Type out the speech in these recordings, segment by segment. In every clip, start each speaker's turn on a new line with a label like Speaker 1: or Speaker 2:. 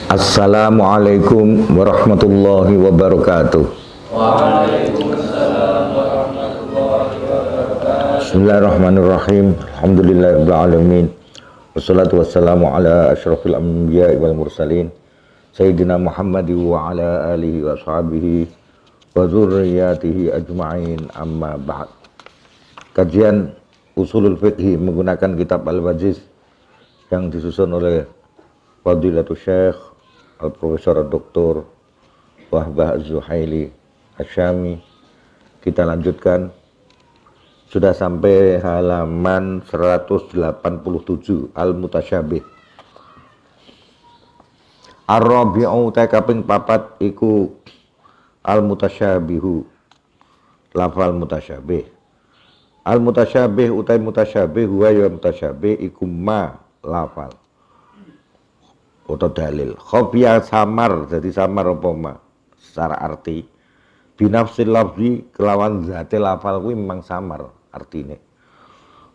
Speaker 1: Assalamualaikum warahmatullahi wabarakatuh.
Speaker 2: Waalaikumsalam warahmatullahi wabarakatuh.
Speaker 1: Bismillahirrahmanirrahim. Alhamdulillahirabbil alamin. Wassalatu wassalamu ala asyrafil anbiya'i wal mursalin sayyidina Muhammad wa ala alihi wa ashabihi wa dzurriyyatihi ajma'in, amma ba'd. Kajian usulul fiqh menggunakan kitab Al-Wajiz yang disusun oleh Fadilatul Syekh Al-Profesor Dr. Wahbah Az-Zuhaili Asyami. Kita lanjutkan, sudah sampai halaman 187, Al-Mutasyabih. Ar-Rabi'u ta kaping papat iku Al-Mutasyabihu, lafal mutasyabih. Al-Mutasyabih utai mutasyabih huwa ya mutasyabih iku ma lafal atau dalil khofiyah samar, jadi samar apa ma secara arti binafsil lafzi kelawan zate lafal kuwi memang samar artine.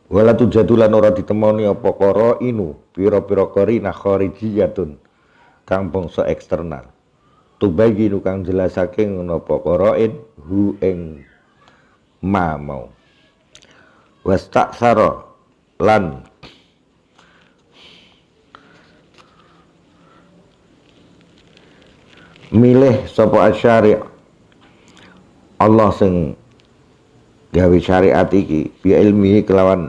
Speaker 1: Wala tujadulan ora ditemoni apa qara inu pira-pira qarina kharijiyatun kang bangsa eksternal tubayinu kang jelasake ngono apa qarain hu ing ma mau wastaksara lan milih sapa asyari' Allah sing gawe syariat iki bi ilmihi kelawan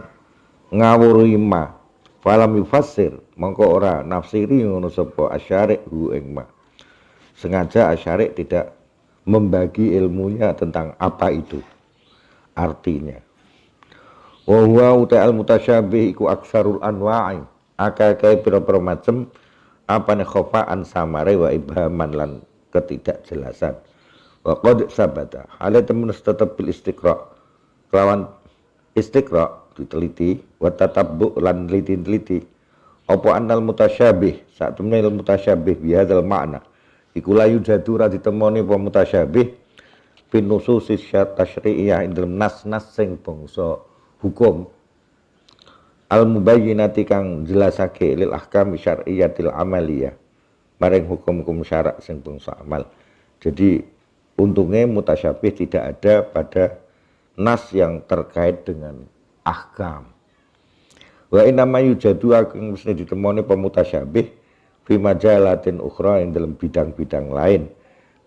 Speaker 1: ngawuri ma falam yufassir mongko ora nafsiri ngono sapa asyari' hu ing ma. Sengaja asyari' tidak membagi ilmunya tentang apa itu artinya. Wa huwa uta al mutasyabih iku aksarul anwa'i akeh pira-pira macem apane khofaan samare wa ibhaman lan ketidakjelasan. Wa qad sabata hal temen tetep bil istiqra kelawan istiqra diteliti wa tatabbu lan teliti apa annal mutasyabih sak temene mutasyabih bi hadzal makna iku la yujadu ra ditemoni apa mutasyabih bin nususis tasyri'iyah indal nas-nas sing bangsa hukum al mubayyinati kang jelasake lil ahkam syar'iyyatil amaliyah maring hukum-hukum syarak sing bangsa amal. Jadi untungnya mutasyabih tidak ada pada nas yang terkait dengan ahkam. Wa inna ma yujadu kang mesti ditemoni pemutasyabih fi majalatin ukhra ing dalam bidang-bidang lain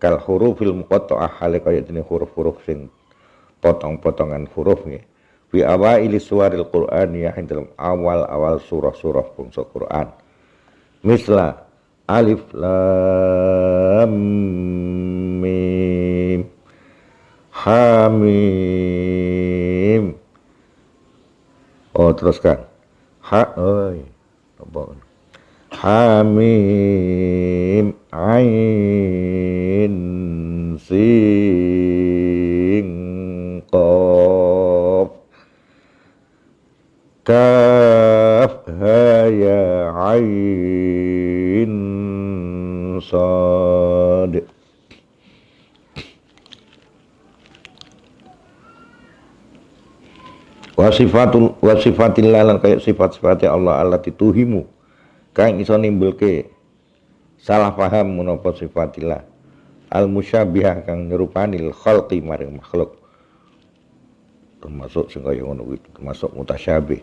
Speaker 1: kal hurufil muqatta'ah hale kaya dene huruf-huruf sing potong-potongan huruf nggih fi awaili suwaril qur'aniyah ing dalam awal-awal surah-surah bangsa Quran. Misla alif lam mim ha mim. Oh teruskan ha oi apa ha mim ain sin qaf kaf ha ya ain sad. Wasifatillah lan kaya sifat-sifatnya Allah allati tuhimu kang iso nimbulke salah paham menapa sifatillah al musyabihah kang nyerupanil khalqi maring makhluk termasuk sing kaya ngono kuwi termasuk mutasyabih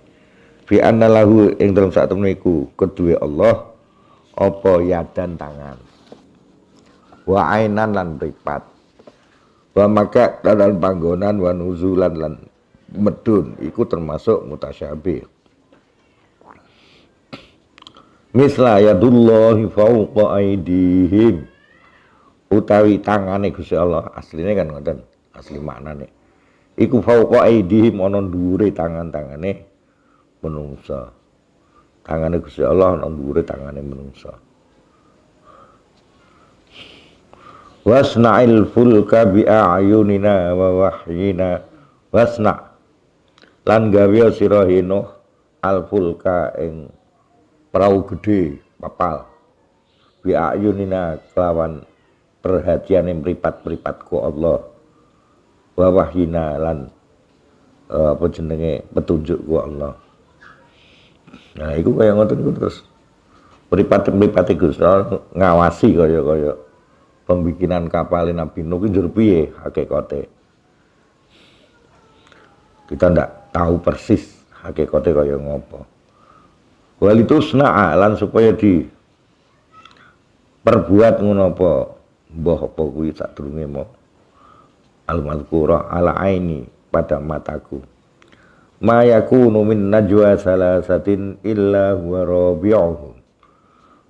Speaker 1: fi anna lahu ing dalem sak temene iku kedue Allah apa yadan tangan wa ainan lan mripat wa maka dan panggonan wa nuzulan lan medun iku termasuk mutasyabih. Misla yadullahi fauqa aidihim utawi tangane Gusti Allah asline kan ngoten asli maknane iku fauqa aidihim ana dhuwure tangan-tangane menungsa. Tangane Gusti Allah ana dhuwure tangane menungsa. Wasna'il fulka bi a'yunina wa wahyina wasna' lan gawe sira Nuh al fulka ing perahu gede kapal bi ayunina kelawan perhatiane mripat-mripatku Allah wa wahyina lan apa jenenge petunjukku Allah. Nah iku kaya ngoten iku terus Mripate Gusti Allah ngawasi kaya pembikinan kapal Nabi Nuh ki njur piye hakikate. Kita ndak tahu persis hakikate kaya ngopo. Wal itu sna'a lan supaya di perbuat ngono apa mbah apa kuwi sadurunge mau al-mazkura ala aini pada mataku. Ma yakunu min najwa salasatin illa huwa rabi'uhum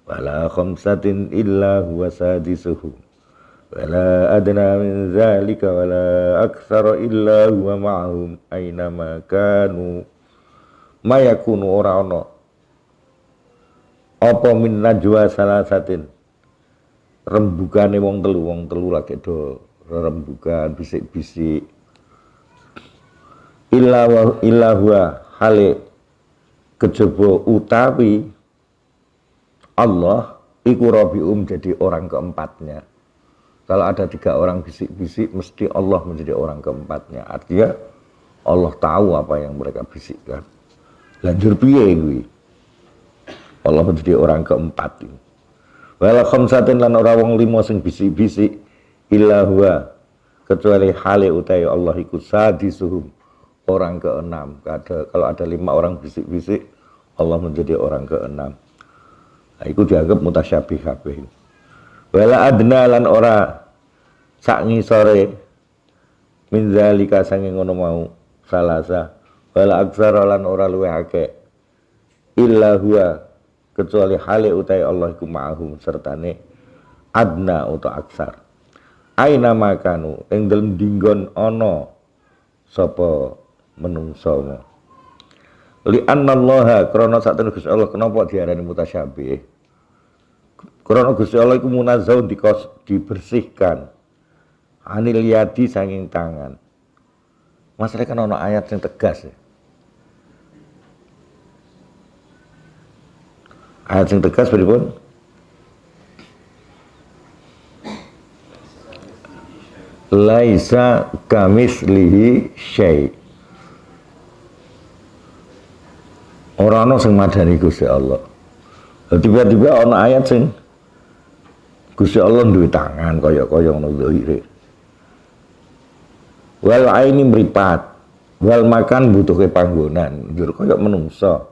Speaker 1: wala khamsatin illa huwa sadisuhu wala adna min zalika wala aktsara illa huwa ma'hum aina ma kanu. Ma yakunu ora ana apa min najwa salasatin rembugane wong telu lagi do rembugan bisik-bisik illa huwa hale kejaba utawi Allah iku rabium jadi orang keempatnya. Kalau ada 3 orang bisik-bisik mesti Allah menjadi orang keempatnya. Artinya Allah tahu apa yang mereka bisikkan. Lanjur piye kuwi? Allah menjadi orang keempat ini. Wala khamsatin lan ora wong 5 sing bisik-bisik illa huwa kecuali hale utawi Allah iku sadisuhum orang ke-6. Kalau ada 5 orang bisik-bisik Allah menjadi orang ke-6. Nah, itu dianggap mutasyabih kabeh. Wala adna lan ora sak ngisore min zalika sange ngono mau salasa wala aksara lan ora luwih akeh illa huwa kecuali hale utai Allah iku ma'hum sertane adna utawa aksar. Aina makanu ing dalem dinggon ana sapa menungso. Li annallaha krana satene Gusti Allah kenapa diarani mutasyabih? Krana Gusti Allah iku munazzahun dibersihkan anil yadi saking tangan. Masalah kan ana ayat yang tegas ya. Ayat yang tegas pripun? Laisa kamislihi syai'. Ora ana sing madani Gusti Allah. Tiba-tiba ana ayat sing Gusti Allah duwe tangan kaya-kaya ngono zahire. Wal aini mripat, wal makan butuhe panggonan, njur kaya menungsa.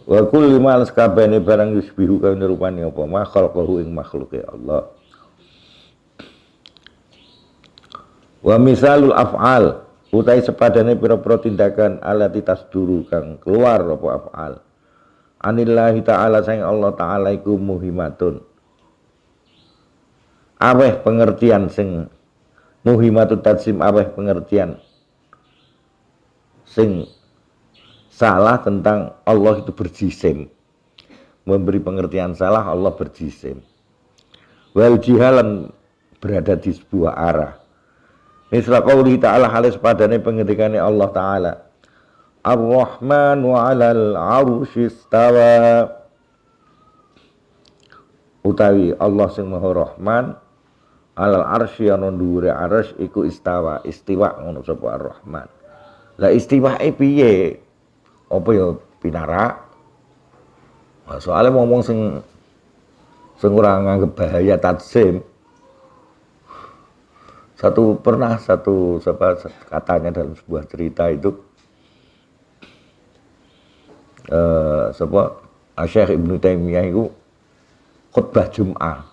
Speaker 1: Wa kulli ma sakabene barang yusbihu kaya nirupani apa makhluk ing makhluke Allah. Wa misalul af'al utai sepadane pira-pira tindakan alati tasduru kang keluar apa af'al anillahi ta'ala sayang Allah ta'ala iku muhimatun aweh pengertian sing muhimatut tadsim aweh pengertian sing salah tentang Allah itu berjisim, memberi pengertian salah Allah berjisim, wal jihalan berada di sebuah arah. Misal qauli ta'ala halis padane pengendikane Allah ta'ala Ar-Rahman wa 'alal 'arsy istawa utawi Allah sing Maha Rahman 'alal 'arsy ana dhuwure arsy iku istawa ngono sapa Ar-Rahman. Lah istiwae piye? Apa ya pinarak? Nah, soalnya ngomong sing ora nganggep bahaya tadzim. Satu katanya dalam sebuah cerita itu Syekh Ibnu Taimiyah itu khutbah Jum'ah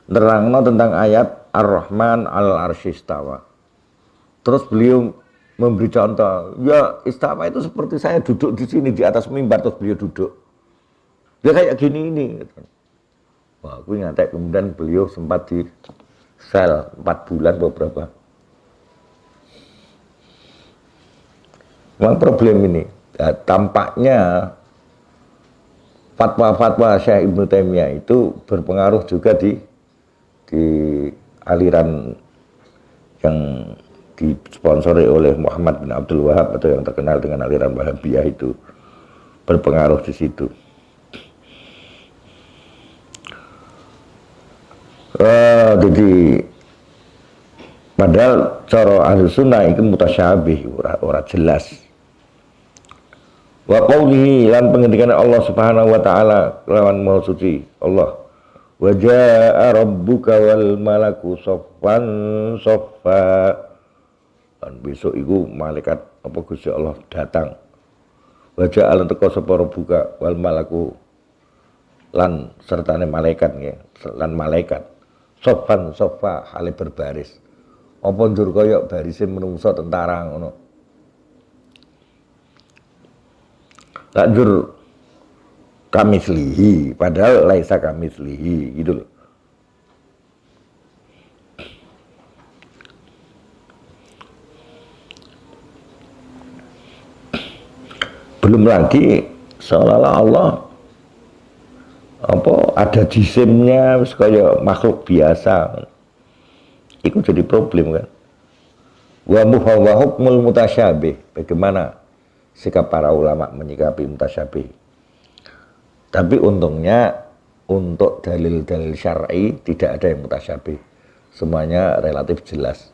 Speaker 1: nerangno tentang ayat Ar-Rahman 'alal 'arsy istawa. Terus beliau memberi contoh, ya istawa itu seperti saya duduk di sini di atas mimbar terus beliau duduk. Ya kayak gini ini. Wah, aku ngantek kemudian beliau sempat di sel 4 bulan beberapa. Memang problem ini. Ya, tampaknya fatwa-fatwa Syekh Ibnu Taimiyah itu berpengaruh juga di aliran yang disponsori oleh Muhammad bin Abdul Wahab atau yang terkenal dengan aliran Wahabiyah itu berpengaruh di situ. Jadi padahal cara ahli sunnah itu mutasyabih ora jelas. Wa qaulihi lan pengendikan Allah Subhanahu wa taala lawan Maha Suci Allah. Wa jaa rabbuka wal malaku saffan saffa. Dan besok iku malaikat apa Gusti Allah datang. Wa jaa lan teka sapa rabbuka wal malaku lan sertane malaikat nggih, lan malaikat saffan saffa hale berbaris. Apa njur kaya barise menungso tentara ngono. Lanjur kamislihi padahal laisa kamislihi gitu loh. Belum lagi seolah-olah Allah apa ada jisimnya wis kaya makhluk biasa. Itu jadi problem kan. Wa hukmul mutasyabih, bagaimana sikap para ulama menyikapi mutasyabih. Tapi untungnya untuk dalil-dalil syar'i tidak ada yang mutasyabih. Semuanya relatif jelas.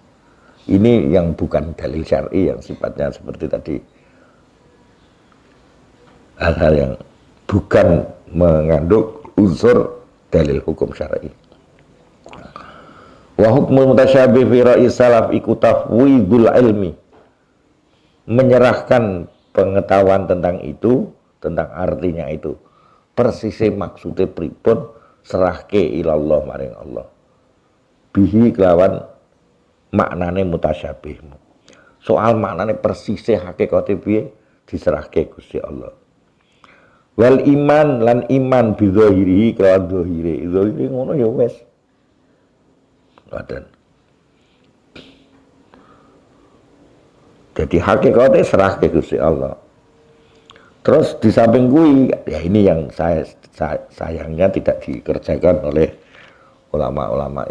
Speaker 1: Ini yang bukan dalil syar'i yang sifatnya seperti tadi. Hal-hal yang bukan mengandung unsur dalil hukum syar'i. Wa hukmul mutasyabih fi ra'i salaf iku tafwidul ilmi. Menyerahkan pengetahuan tentang itu, tentang artinya itu, persisnya maksudnya pripun serahke ilallah maring Allah. Bihi kelawan maknane mutasyabih. Soal maknane persisnya hakikate piye diserahke Gusti Allah. Wal iman lan iman bidzahirihi kelawan dzahire. Dzahire ngono ya wis. Ngoten. Jadi hakikatnya serah ke Gusti Allah. Terus di samping kui, ya ini yang sayangnya tidak dikerjakan oleh ulama-ulama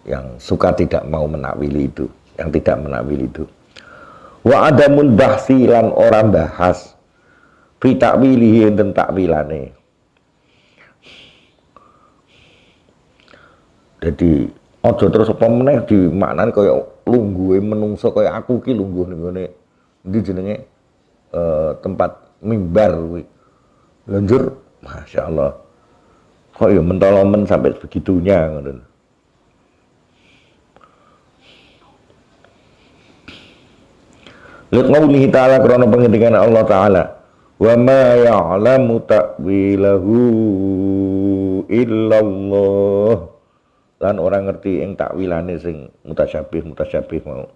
Speaker 1: yang suka tidak mau menakwili itu, yang tidak menakwili itu. Wa adamun bahsi lan orang bahas fi takwilihi enten takwilane. Jadi ojo terus apa meneh dimaknani kaya lungguhe menungso kaya aku ki lungguh ning ngene ndi jenenge tempat mimbar kuwi. Lanjur masyaallah. Kok ya mentolomen sampai begitunya ngoten. Lihat qaulihi ta'ala karena pengendikan Allah Ta'ala wa ma ya'lamu ta'wilahu illallah. Lan orang ngerti ing takwilane sing mutasyabih mau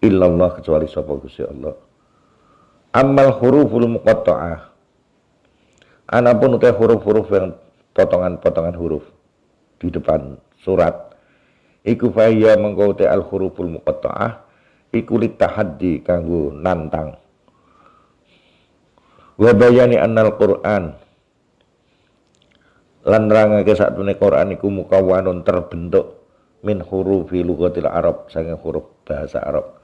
Speaker 1: illallah kecuali sapa Gusti Allah. Amal huruful muqatta'ah, anapun utai huruf-huruf yang potongan-potongan huruf di depan surat iku faya mengko utai al huruful muqatta'ah iku litahaddi kanggo nantang wa bayani annal Qur'an lan nerangake sakjane Quran iku mukawwanun terbentuk min hurufi lughatil Arab saking huruf bahasa Arab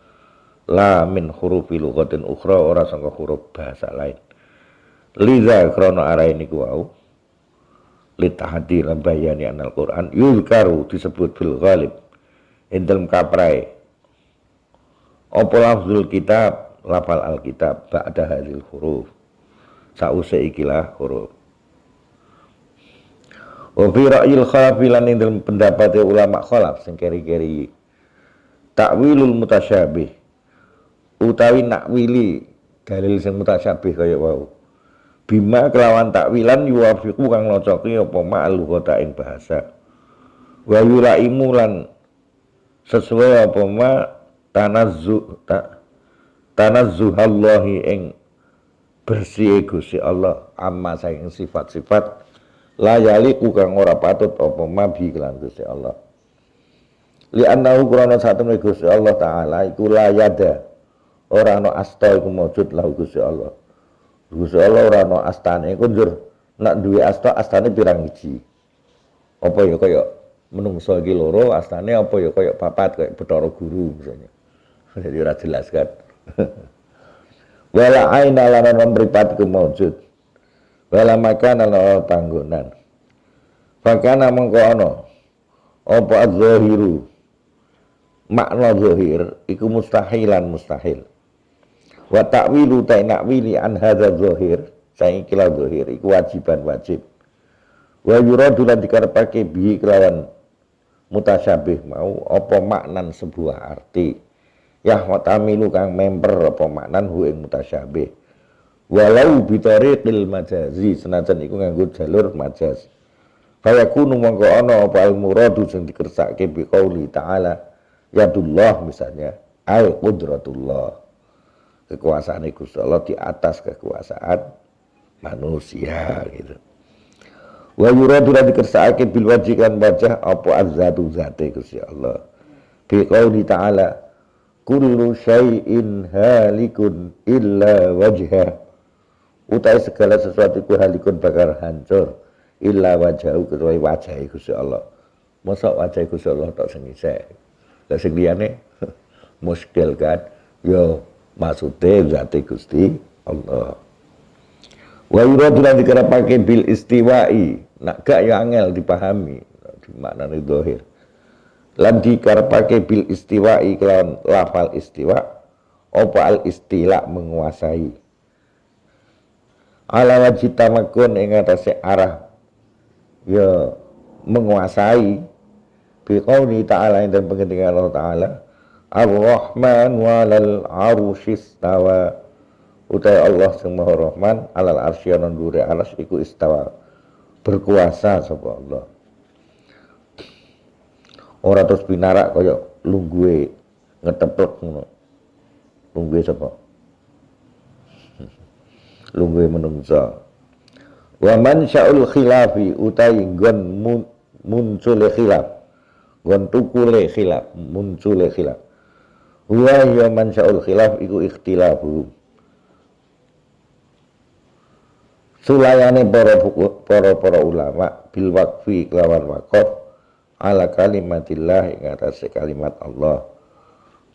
Speaker 1: la min hurufi lughatin ukhra ora saka huruf bahasa lain liza krana arahe niku wau litahdi lan bayani anal Quran yuzkaru disebut bil ghalib ing dalem kaprai apa lafzul kitab lafal alkitab ba'da hadil huruf sause ikilah huruf. Wa fi ra'yil khalafi lan ing dalem pendapat ulama khalaf sing keri-keri takwilul mutasyabih utawi nakwili dalil sing mutasyabih kaya wau bima kelawan takwilan yuwafiqu kang nocoki apa ma'al lughata ing bahasa wa yuraimu lan sesuai apa ma tanazzuhallahi ing bersih Gusti Allah amma saking sifat-sifat la yaliku kang ora patut apa mabi kelan Gusti Allah. Li annahu krana satune Gusti Allah taala iku la yada. Ora ana asta iku maujud lahu Gusti Allah. Gusti Allah ora ana astane iku njur nak duwe asta astane pirang iji. Apa ya kaya menungso iki loro astane apa ya kaya papat kaya Bathara Guru misalnya. Jadi ora jelas kan. Wala aina lan mripat iku maujud. Wala makan ala panggonan. Fakana mengko ana apa az-zahiru makna zahir iku mustahilan mustahil. Wa ta'wilu ta nakwili an hadza zahir, saing kila zahir iku wajiban wajib. Wa yuradu lan dikarepake bihi kelawan mutasyabih mau apa maknan sebuah arti. Ya watamilu kang member apa maknan hu ing mutasyabih. Walau bitariqil majazi senajan iku nganggo jalur majaz. Kaya kunu mongko ana apa al muradu sing dikersake bi qauli ta'ala yadullah misalnya al qudratullah. Kekuasaan Gusti Allah di atas kekuasaan manusia gitu. Wa yuradu lan dikersake bil wajhi kan wajah apa azzatu zate Gusti Allah. Bi qauli ta'ala kullu syai'in halikun illa wajha. Utai segala sesuatu ku halikun bakal hancur illa wajhahu kecuali wajah Gusti Allah. Mosok wajah Gusti Allah tok sing isih. Lah sing liyane muskil kan yo maksude zate Gusti Allah. Wa yuradu lan dikarepake bil istiwa'i, nak gak ya angel dipahami di maknane zahir. Lan dikarepake bil istiwa'i kelawan lafal istiwa apa al istila menguasai. Ala wajib tamakun ing atase arah ya menguasai bi qauli ta'ala dan pengendikan Allah Ta'ala Ar-Rahman walal arusy istawa utai Allah sing Maha Rahman alal arsy lan dure arsy iku istawa berkuasa sapa Allah. Ora terus binarak kaya lungguhe ngeteplek ngono. Lungguhe sapa? Lungguhe menungsa. Wa man sya'ul khilafi utai nggon muncule khilaf. Nggon tukule khilaf, muncule khilaf. Wa ya man sya'ul khilaf iku ikhtilafu. Sulayane para ulama bil waqfi kelawan waqaf ala kalimatillah ing atase kalimat Allah.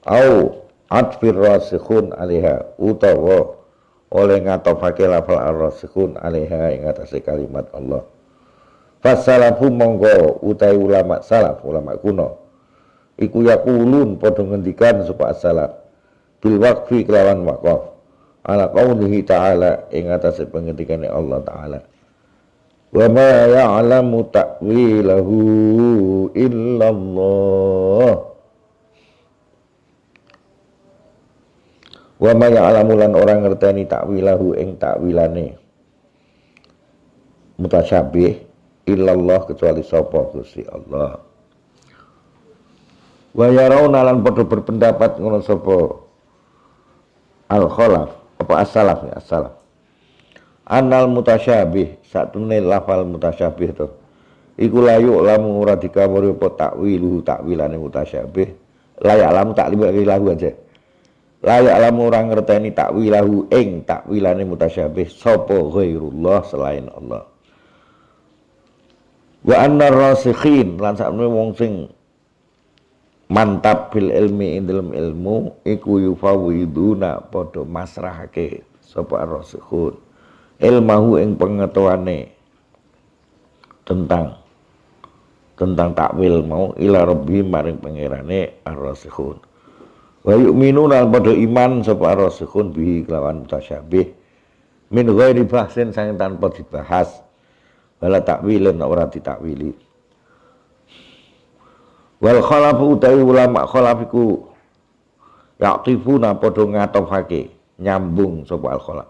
Speaker 1: Au atfir rasikhun alaiha utawa oleh ngatofake lafal ar-rasikhun alaiha ing atase kalimat Allah. Fasalafu monggo utai ulama salaf, ulama kuno iku yaqulun padha ngendikan sapa as-salaf bil waqfi kelawan waqaf ala qaulihi ta'ala ing atase pengendikane Allah Ta'ala. Wa ma ya'lamu ta'wilahu illallah. Wa ma ya'lamu lan orang ngerteni ta'wilahu ing ta'wilane mutasyabih illallah kecuali sapa Gusti Allah. Wa yarawna lan padha berpendapat ngono sapa al-khalaf apa as-salaf ya as-salaf. Anal mutasyabih satune lafal mutasyabih to. Iku layu lamu ora dikawuri apa takwilu takwilane mutasyabih. Layak lamu takwilahu aja. Layak lamu ora ngerteni takwilahu ing takwilane mutasyabih sapa ghairullah selain Allah. Wa annar rasikhin lan sakmene wong sing mantap bil ilmi ing dalam ilmu iku yufawiduna padha masrahake sapa ar-rasikhun ilmahu ing pengetahuane tentang takwil mau ila rabbi maring pangerane ar-rasikhun wa yu'minuna padha iman sapa ar-rasikhun bihi kelawan mutasyabih min ghairi bahsin sang tanpa dibahas wala takwilin ora ditakwili. Wal khalafu utawi ulama khalafiku yaqtifuna padha ngatofake nyambung sapa al khalaf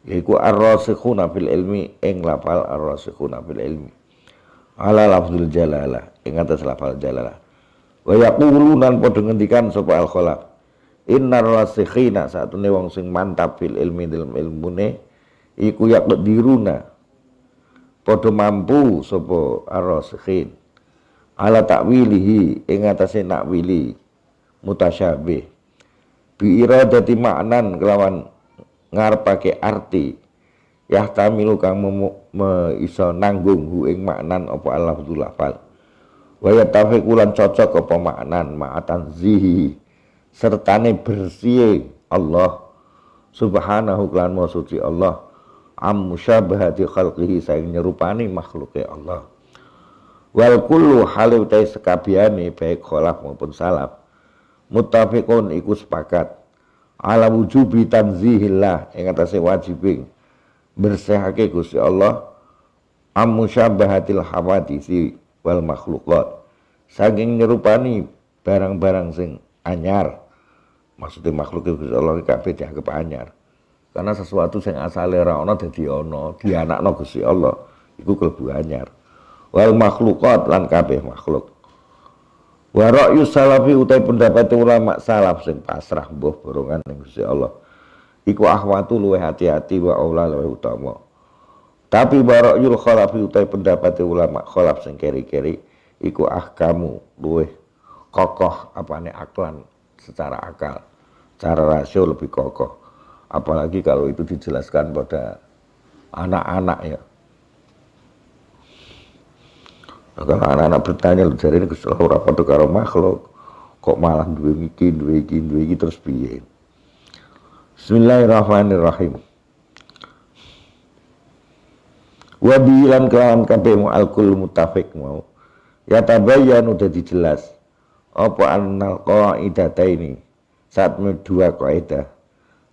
Speaker 1: yaiku ar-rasikhuna fil ilmi ing lafal ar-rasikhuna fil ilmi ala lafzul jalalah ing atas lafal jalalah wa yaquluna padha ngendikan sapa al khalaf innar rasikhina satune wong sing mantap fil ilmi dalam ilmune iku yaqdiruna padha mampu sapa ar-rasikhin ala takwilihi ing atase nakwili mutasyabih bi iradati maknan kelawan ngarepake arti yahtamilu kang iso nanggung hu ing maknan apa al-lafzul lafal wa yatafiqulan cocok apa maknan ma'atan zihi sertane bersih Allah subhanahu lan maha suci Allah am musyabahati khalqihi saing nyerupani makhluke Allah. Wal kullu halu ta sekabiane baik khalaf maupun salaf muttafiqun iku sepakat ala wujubi tanzihillah ing atase wajibing bersihake Gusti Allah am musyabbahatil hawadisi wal makhluqat saking nyerupani barang-barang sing anyar. Maksudnya makhluk Gusti Allah kabeh dianggap anyar karena sesuatu sing asale ora ana dadi ana dianakno Gusti Allah iku klebu anyar. Wal makhluqat lan kabeh makhluk. Wa ra'yu salafi utai pendapat ulama salaf sing pasrah mbuh borongan ning Gusti Allah iku ahwatu luwih hati-hati wa aula luwih utama. Tapi bara'yul khalafi utai pendapat ulama khalaf sing keri-keri iku ahkamu luwih kokoh apane aklan secara akal, cara rasio lebih kokoh. Apalagi kalau itu dijelaskan pada anak-anak ya. Nah, kalau anak-anak bertanya jadi ini Gusti Allah ora padha karo makhluk, kok malah duwe iki terus piye? Bismillahirrahmanirrahim. Wa bilan kelawan kabeh mu'alkul mutafiq mau. Ya tabayyan udah dijelas. Apa annal qaidataini saat dua kaidah.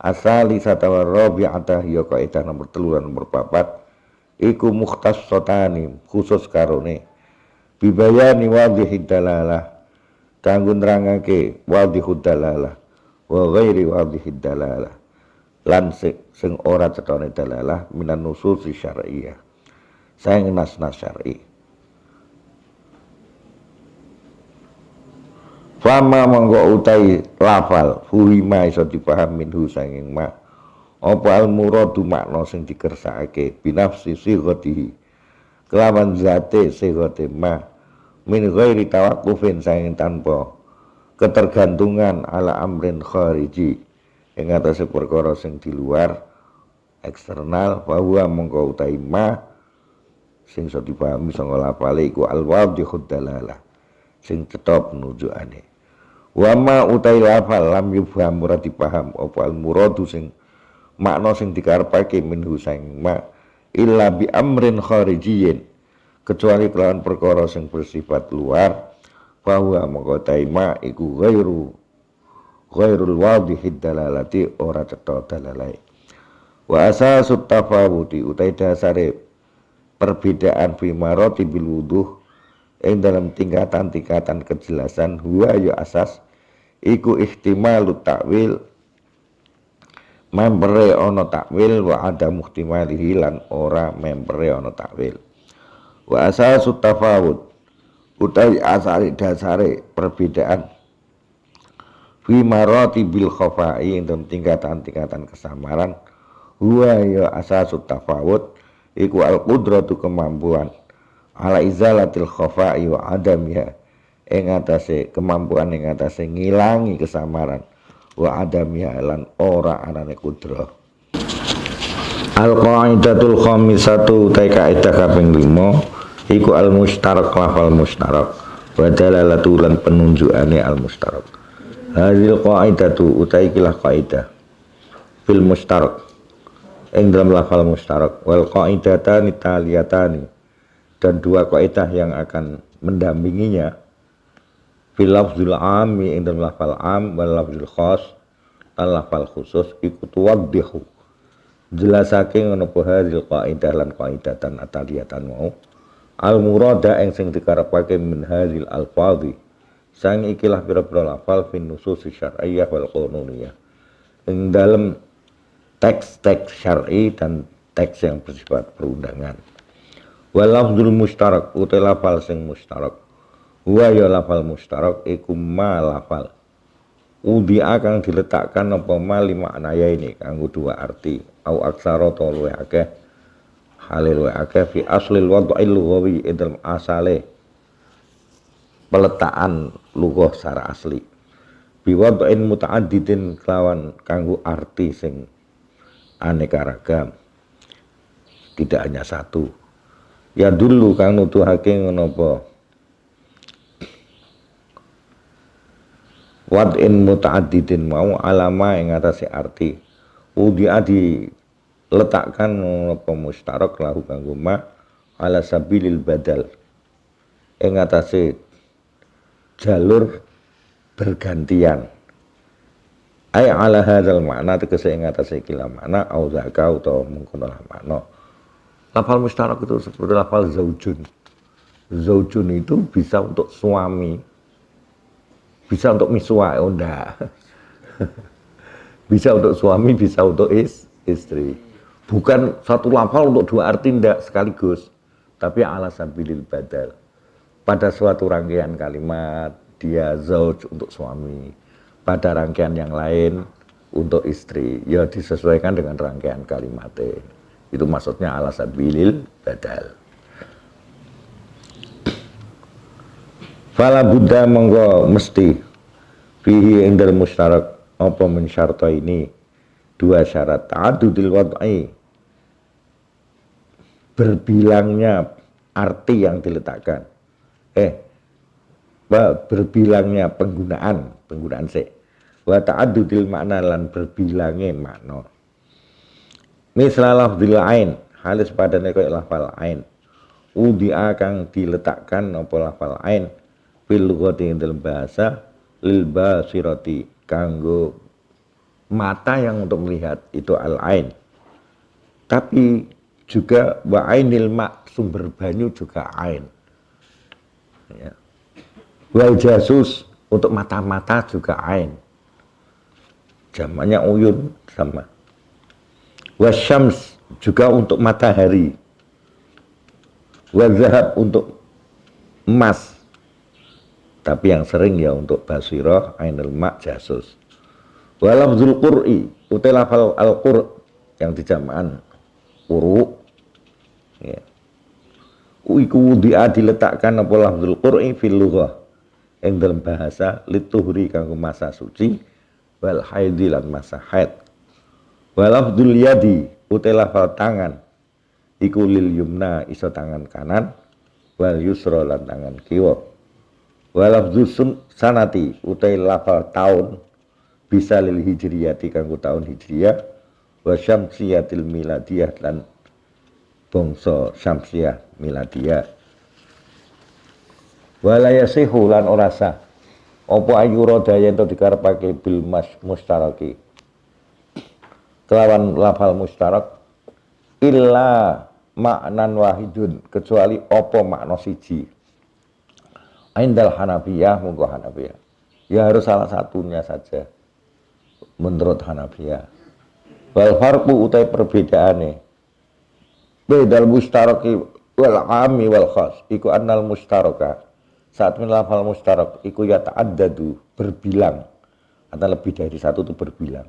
Speaker 1: Asali satawa rabi'atah ya kaidah nomor 3 lan nomor 4 iku mukhtassatani khusus karone bibayani wadhihid dalalah kanggo nerangake wadhihud dalalah wa ghairi wadhihid dalalah lan sing ora cetone dalalah minan nusus syar'iyyah saing nas-nas syar'i. Fama monggo utai lafal fuhima iso dipahami minhu sanging ma apa al muradu makna sing dikersakake binafsi sighatihi kelawan zate sighate ma min ghairi tawaqqufin sanging tanpa ketergantungan ala amrin khariji ing atase perkara sing di luar eksternal bahwa monggo utai ma sing iso dipahami sanga lafale iku al wadhihud dalalah sing cetha penunjukane. Wa ma utai lafal lam yufham ora dipaham apa al muradu sing makna sing dikarepake minhu sang ma illa bi amrin kharijiyyin kecuali kelawan perkara sing bersifat luar bahwa mongko taima iku ghairul wadhihid dalalati ora cetha dalalai. Wa asasut tafawuti utai dasare perbedaan fi maratibil wuduh ing dalam tingkatan-tingkatan kejelasan huwa ya asas iku ihtimalu takwil membere ono takwil wa ada muhtimalihi lan ora membere ono takwil. Wa asasu tafawud utai asari dasare perbedaan fi maratibil khafai ing dalam tingkatan-tingkatan kesamaran huwa ya asasu tafawud iku al qudratu kemampuan ala izalatil khafai wa adamiha ing atase kemampuan ing atase ngilangi kesamaran wa adamiha lan ora anane kudrah. Al qaidatul khamisatu ta kaidah kaping 5 iku al mustarak lafal mustarak wa dalalatu lan penunjukane al mustarak. Hadil qaidatu utai kilah kaidah fil mustarak ing dalam lafal mustarak wal qaidatani taliyatani dan dua kaidah yang akan mendampinginya fil lafzul ami ing dalam lafal am wal lafzul khas lan lafal khusus ikut wadhihu jelasake ngono po hadil qaidah lan qaidatan ataliyatan mau al murada ing sing dikarepake min hadil alfadhi sang ikilah pira-pira lafal fin nusus syar'iyyah wal qanuniyah ing dalam teks-teks syar'i dan teks yang bersifat perundangan. Wal lafzul mustarak utai lafal sing mustarak wa ya lafal mustarak iku ma lafal udi akan diletakkan apa ma li maknaya ini kanggo dua arti au aksara to luwih akeh halil luwih akeh fi aslil wad'il lughawi dalam asale peletaan lughah secara asli bi wad'in muta'addidin kelawan kanggo arti sing aneka ragam tidak hanya satu ya dulu kang nuduhake ngono apa wad'in muta'addidin mau alama ing atase arti udia diletakkan apa mustarak lahu kanggo ma ala sabilil badal ing atase jalur bergantian Ai ala hadzal makna tegese ing atase kila makna au zaka utawa mengkono makna. Lafal mustarak itu seperti lafal zaujun. Zaujun itu bisa untuk suami, bisa untuk miswa, oh enggak. Bisa untuk suami, bisa untuk istri. Bukan satu lafal untuk dua arti enggak sekaligus, tapi ala sabilil badal. Pada suatu rangkaian kalimat dia zauj untuk suami, pada rangkaian yang lain untuk istri, ya disesuaikan dengan rangkaian kalimatnya. Itu maksudnya ala sabilil badal. Fala buddha monggo mesti fihi ing dalem mustarak apa mensyarta ini dua syarat ta'addudil wad'i, berbilangnya arti yang diletakkan, berbilangnya penggunaan sik, wa ta'addudil makna lan berbilangnya makna. Misal lafzil ain, halis padane kaya lafal ain, udia kang diletakkan apa lafal ain fil lughati dalam bahasa lil basirati kanggo mata yang untuk melihat itu al ain, tapi juga wa ainil ma, sumber banyu juga ain ya. Wal jasus, untuk mata-mata juga ain, jamaknya uyun sama. Wasyams, juga untuk matahari. Wazahab, untuk emas, tapi yang sering ya untuk basirah, ainul ma', jasus. Walafzul qur'i, utai lafal al-qur' yang dijamaan quru' ya. Iku dia diletakkan apa lafzul qur'i fil lughah yang dalam bahasa lituhri kanggo masa suci wal haidhi lan masa haid. Walafzul yadi, utai lafal tangan iku lil yumna, iso tangan kanan, wal yusra lan tangan kiwa. Walafzul sanati, utai lafal tahun bisa lil hijriyati kanggo tahun hijriyah, wa syamsiyatil miladiyah lan bangsa syamsiyah miladiyah. Wala yasihu lan ora sah apa ayura yen to dikarepake bil mustaraki kelawan lafal mustarak illa maknan wahidun, kecuali apa makna siji. Indal Hanafiyah, monggo Hanafiyah ya harus salah satunya saja menurut Hanafiyah. Wal farqu utai perbedaane bedal mustaraki wal ami wal khas iku annal mustaraka, saat min lafal mustarak iku ya ta'addadu, berbilang atau lebih dari satu itu berbilang.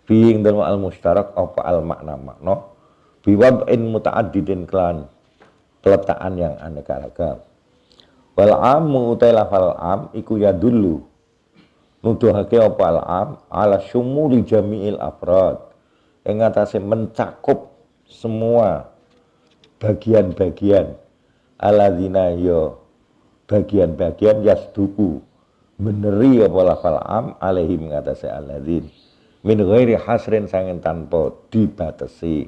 Speaker 1: Fi ing dalem al mustarak apa al makna makna biwad'in muta'addidin kelan peletakan yang aneka ragam. Wal amu utai lafal am iku ya dulu nuduhake apa al am ala syumuli jami'il afrad, yang atase mencakup semua bagian-bagian aladzina yo bagian-bagian yasduku beneri apa lafal am alaihi mengatasi alladzin min ghairi hasrin sangen tanpa dibatasi.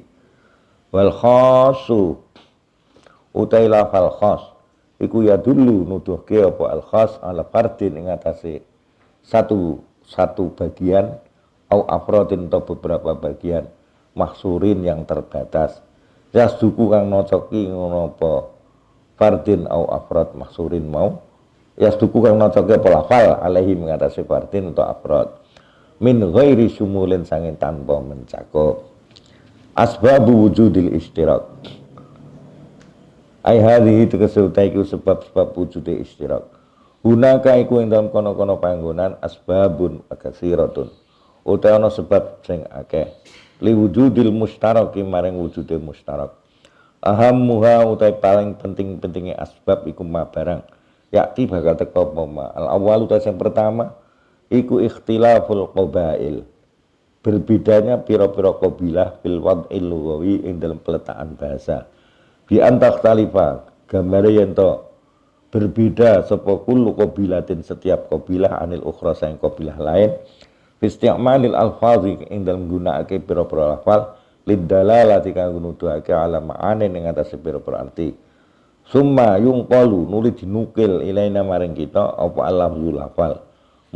Speaker 1: Wal khasu utai lafal khas iku ya dulu nuduhke apa al khas ala fardin ing atase satu bagian au afrodin atau beberapa bagian maksurin yang terbatas. Yasduku kang nocoki ngono apa fardin au afrod maksurin mau, yasduku kang nocoki apa lafal alaihi mengatasi fardin atau afrod min ghairi syumulin sangin tanpa mencakup. Asbabu wujudil istirak ai hadhihi tegese utahe iku sebab-sebab wujude istirak. Hunaka iku ing dalem kono-kono panggonan asbabun akasiratun, utahe ana sebab sing akeh li wujudil mustaraki maring wujude mustarak. Ahammuha utahe paling penting-pentinge asbab iku ma barang yakti bakal teko apa ma. Al awal utahe yang pertama iku ikhtilaful qabail, berbedanya pira-pira qabilah bil wad'il lughawi ing dalam peletakan bahasa. Bi antak talifa gambare yen to berbeda sapa kullu qabilatin setiap qabilah anil ukhra saing qabilah lain fi isti'malil alfazi ing dalam gunakake pira-pira lafal lidalalati kanggo nuduhake ala ma'ane ing atase pira-pira arti. Summa yungqalu nuli dinukil ilaina maring kita apa al-lafzul lafal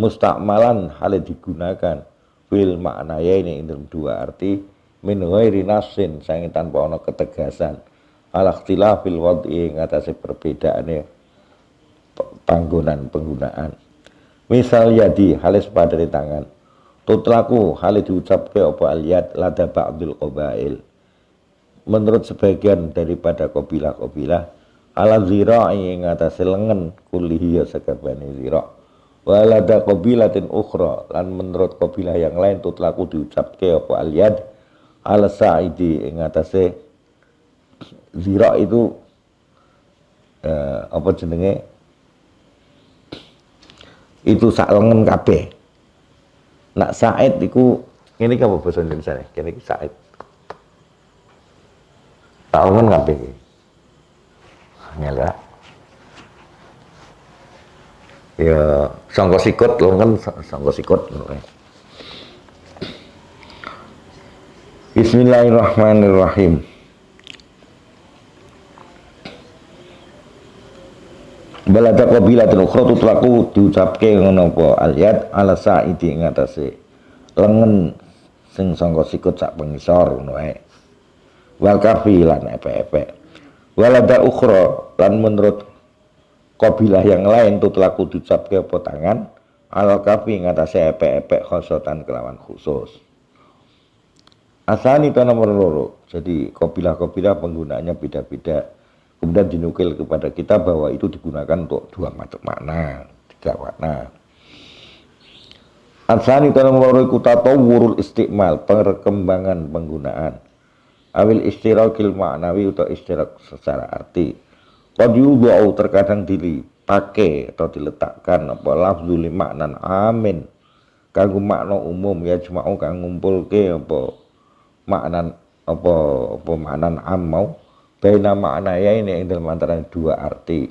Speaker 1: musta'malan hale digunakan fil maknaya ini dalam dua arti min ghairi nasin sange tanpa ana ketegasan ala ikhtilafil wad'i ngatasi perbedaane panggonan penggunaan. Misal yadi halis pada di tangan tutlaku halis diucapke apa aliyat lada ba'dul qabail menurut sebagian daripada qabilah-qabilah ala zira'i ngatasi lengan kulihi ya sakabane zira' walada qabilatin ukhra lan menurut qabilah yang lain tutlaku diucapke apa aliyad ala sa'idi ngatasi zira' itu apa jenenge itu sak lengan kabeh. Nak sa'id iku ngene iki apa basa Indonesia ne? Kene iki sa'id. Sak lengan kabeh iki. Ngela. Ya sangka sikut lengan sangka sikut ngono. Bismillahirrahmanirrahim. Balada qabilatul ukhra tutlaku diucapke ngono apa aliyat ala sa'idi ing atase lengen sing sangka sikut sak pengisor ngono ae. Wal kafi lan epek-epek. Walada ukhra lan menurut qabilah yang lain tutlaku diucapke apa tangan ala kafi ing atase epek-epek khosotan kelawan khusus. Asani itu nomor loro. Jadi qabilah-qabilah penggunaannya beda-beda. Kemudian dinukil kepada kita bahwa itu digunakan untuk dua macam makna, tiga makna. Asani dalam loro iku tatawurul istimal, perkembangan penggunaan. Awil istirakil maknawi atau istirak secara arti. Qad yudha'u terkadang dipakai atau diletakkan apa lafzul maknan amin. Kanggo makna umum ya jema'u kang ngumpulke apa maknan apa maknan am mau baina makna ya ini dalam antara dua arti.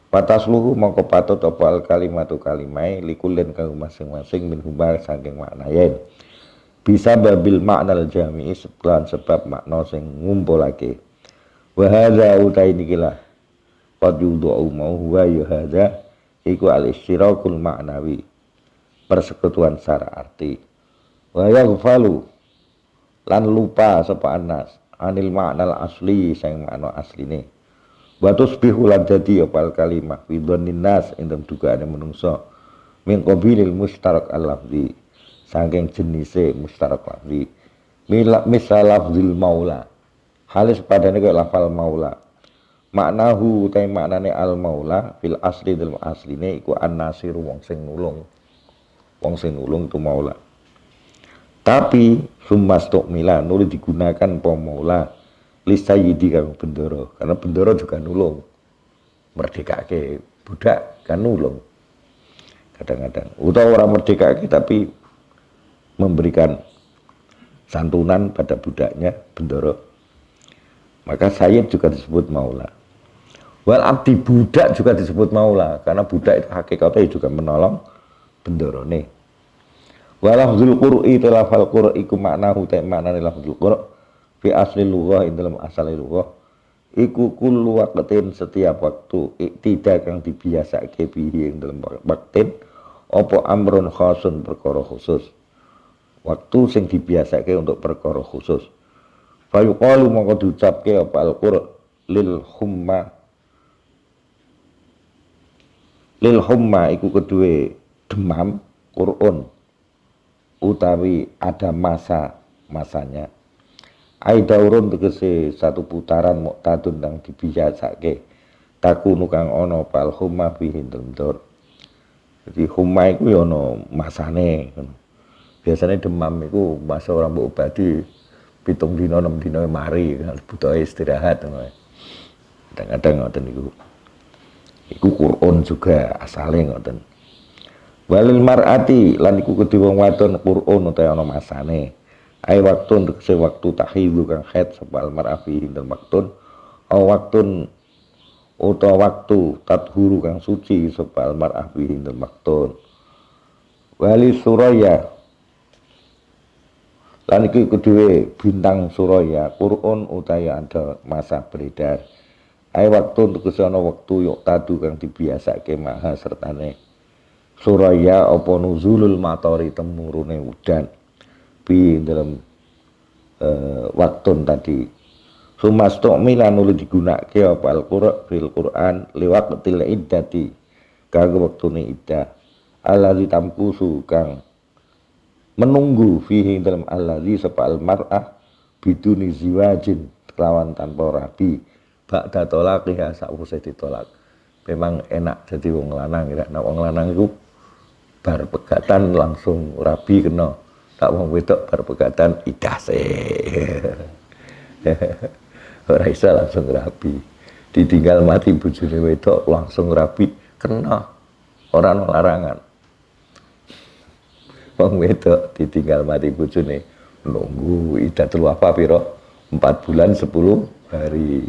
Speaker 1: Patasluhu mongko patut apa al kalimatu kalimai likulin kang masing-masing min huma saking makna ya. Bisa babil makna al jami'i sebab makna sing ngumpulake. Wa hadza utai nikilah qad yudha'u mau huwa ya hadza iku al istirakul maknawi. Persekutuan secara arti. Wa yaghfalu lan lupa sapa anas anil makna asli sang makna asline wa tusbihu lan dadi opal kalimah fi dhannin nas ing dalem dugaane menungso min qabilil mustarak al-lafzi saking jenise mustarak lafzi misal lafzil maula halis padane kaya lafal maula maknahu ta maknane al maula fil asli dalem asline iku an-nasir wong sing nulung itu maula. Tapi sumastuk mila nuli digunakan pemaula lisayidi kang bendoro karena bendoro juga nulung merdekake budak kan nulung kadang-kadang utawa orang merdekake tapi memberikan santunan pada budaknya bendoro maka sayyid juga disebut maula wal abdi budak juga disebut maula karena budak itu hakikatnya juga menolong bendorone. Walafzul qur'i tilafal qur'i ku maknahu ta maknane lafzul qur' fi asli lughah ing dalam asal lughah iku kullu waqtin setiap waktu tidak kang dibiasake bihi ing dalam waqtin apa amrun khasun perkara khusus waktu sing dibiasake untuk perkara khusus fa yuqalu mongko diucapke apa al qur' lil humma iku kedue demam qur'un utawi ada masanya aidaurun tegese satu putaran muktadun yang dibiasake takunu kang ana pal humma fihi dendur jadi humma iku ya ana masane biasanya demam iku masa orang mbok obati 7 dina 6 dina mari butuh istirahat kadang-kadang ngoten iku Qur'an juga asale ngoten. Walil mar'ati lan iku kedhe wong wadon Qur'an utawa ana masane. Ai waktun tegese waktu tahidhu kang haid sebal mar'afi hindal waktun au waktun utawa waktu tathuru kang suci sebal mar'afi hindal waktun. Wali Suraya lan iku kedue bintang Suraya Qur'an utawa ada masa beredar. Ai waktu tegese ana wektu yok tadu kang dibiasake maha sertane Suraya apa nuzulul matori temurune udan bi dalam waktu tadi. Sumastomila nuli digunakake apa Al-Qur'an fil Qur'an liwat til iddati kanggo wektune iddah allazi tamkusu kang menunggu fihi dalam allazi sapa al-mar'ah biduni ziwajin kelawan tanpa rabi ba'da tolaqiha sakwise ditolak. Memang enak jadi wong lanang ya, nek wong lanang iku bar pegatan langsung rabi kena, tak wong wedok bar pegatan iddah ora iso langsung rabi. Ditinggal mati bojone wedok langsung rabi kena, ora ono larangan. Wong wedok ditinggal mati bojone nunggu iddatul wafa pira 4 bulan 10 hari.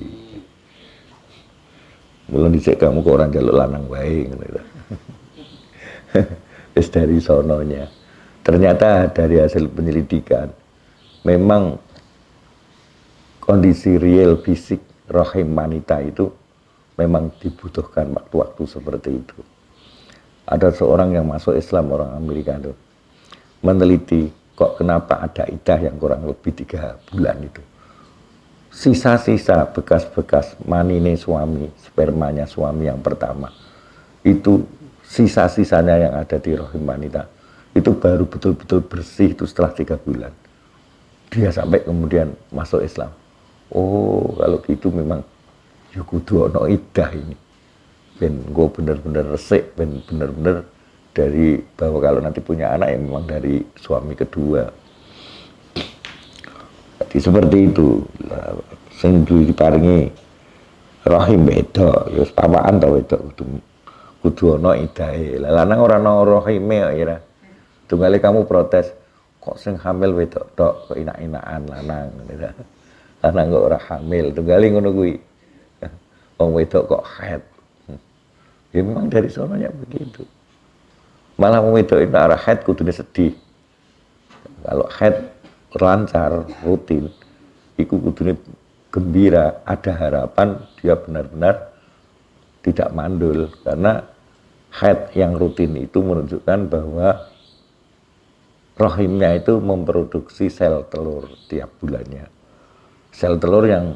Speaker 1: Belum dicek kamu kok orang jaluk lanang wae ngono. Wis dari sononya. Ternyata dari hasil penyelidikan memang kondisi real fisik rahim wanita itu memang dibutuhkan waktu-waktu seperti itu. Ada seorang yang masuk Islam, orang Amerika itu meneliti kok kenapa ada iddah yang kurang lebih 3 bulan itu. Sisa-sisa bekas-bekas manine suami, spermanya suami yang pertama itu sisa-sisanya yang ada di rahim wanita itu baru betul-betul bersih itu setelah 3 bulan. Dia sampai kemudian masuk Islam. Oh, kalau gitu memang ya kudu ono iddah ini. Ben gue bener-bener resik, ben bener-bener dari bahwa kalau nanti punya anak ya memang dari suami kedua. Jadi seperti itu. Sing diparingi rahim wedok, ya pawaan ta wedok kudu ono iddahe. Lah lanang ora ono rahime kok ya. Tunggale kamu protes, kok sing hamil wedok tok kok enak-enakan lanang ngono. Lanang kok ora hamil, tunggale ngono kuwi. Wong wedok kok haid. Ya memang dari sononya begitu. Malah wong wedok nek ora haid kudune sedih. Kalau haid lancar, rutin, iku kudune gembira, ada harapan dia benar-benar tidak mandul karena haid yang rutin itu menunjukkan bahwa rahimnya itu memproduksi sel telur tiap bulannya. Sel telur yang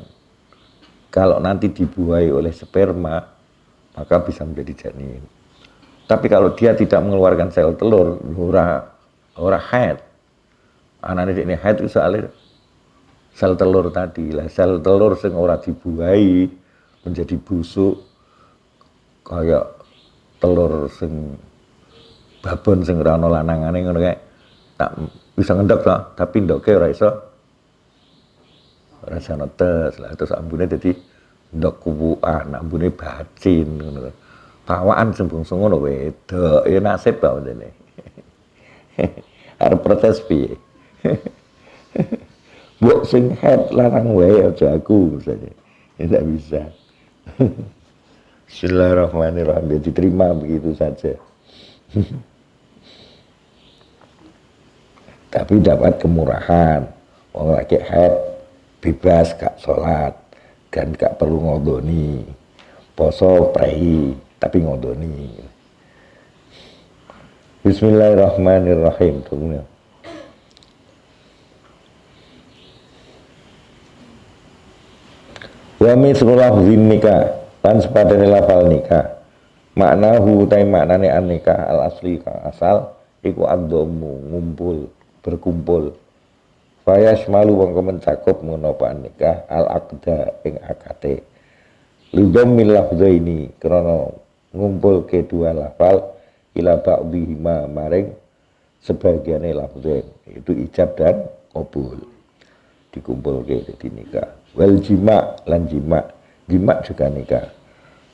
Speaker 1: kalau nanti dibuahi oleh sperma maka bisa menjadi janin. Tapi kalau dia tidak mengeluarkan sel telur, ora haid. Anane ini haid itu soalnya sel telur tadi lah, sel telur sing ora dibuahi menjadi busuk kayak telur sing babon sing ora ana lanangane ngono kae. Tak bisa ngendok lah, tapi ndoke ora iso. Ora sono tes lah terus ambune dadi ndok kuwukan, ambune bacin ngono. Pawaan sembung ngono wedok ya nasib bae dene. Arep protes piye? Buat sing head larang wae aja aku misalnya. Ya tidak bisa. Bismillahirrahmanirrahim. Ya diterima begitu saja. Tapi dapat kemurahan. Wong lagi head bebas gak sholat dan gak perlu ngodoni. Poso prehi tapi ngodoni. Bismillahirrahmanirrahim. Wa misrulah nikah lan sepadane lafal nikah maknahu utai maknane an nikah al asli kang asal iku adzamu ngumpul berkumpul fayasmalu wong mencakup menapa nikah al aqda ing akate lidhammil lafzaini krana ngumpul kedua lafal ila ba'dihima maring sebagiane lafzain itu ijab dan qabul dikumpulke dadi nikah. Wal jima lan jima juga nikah.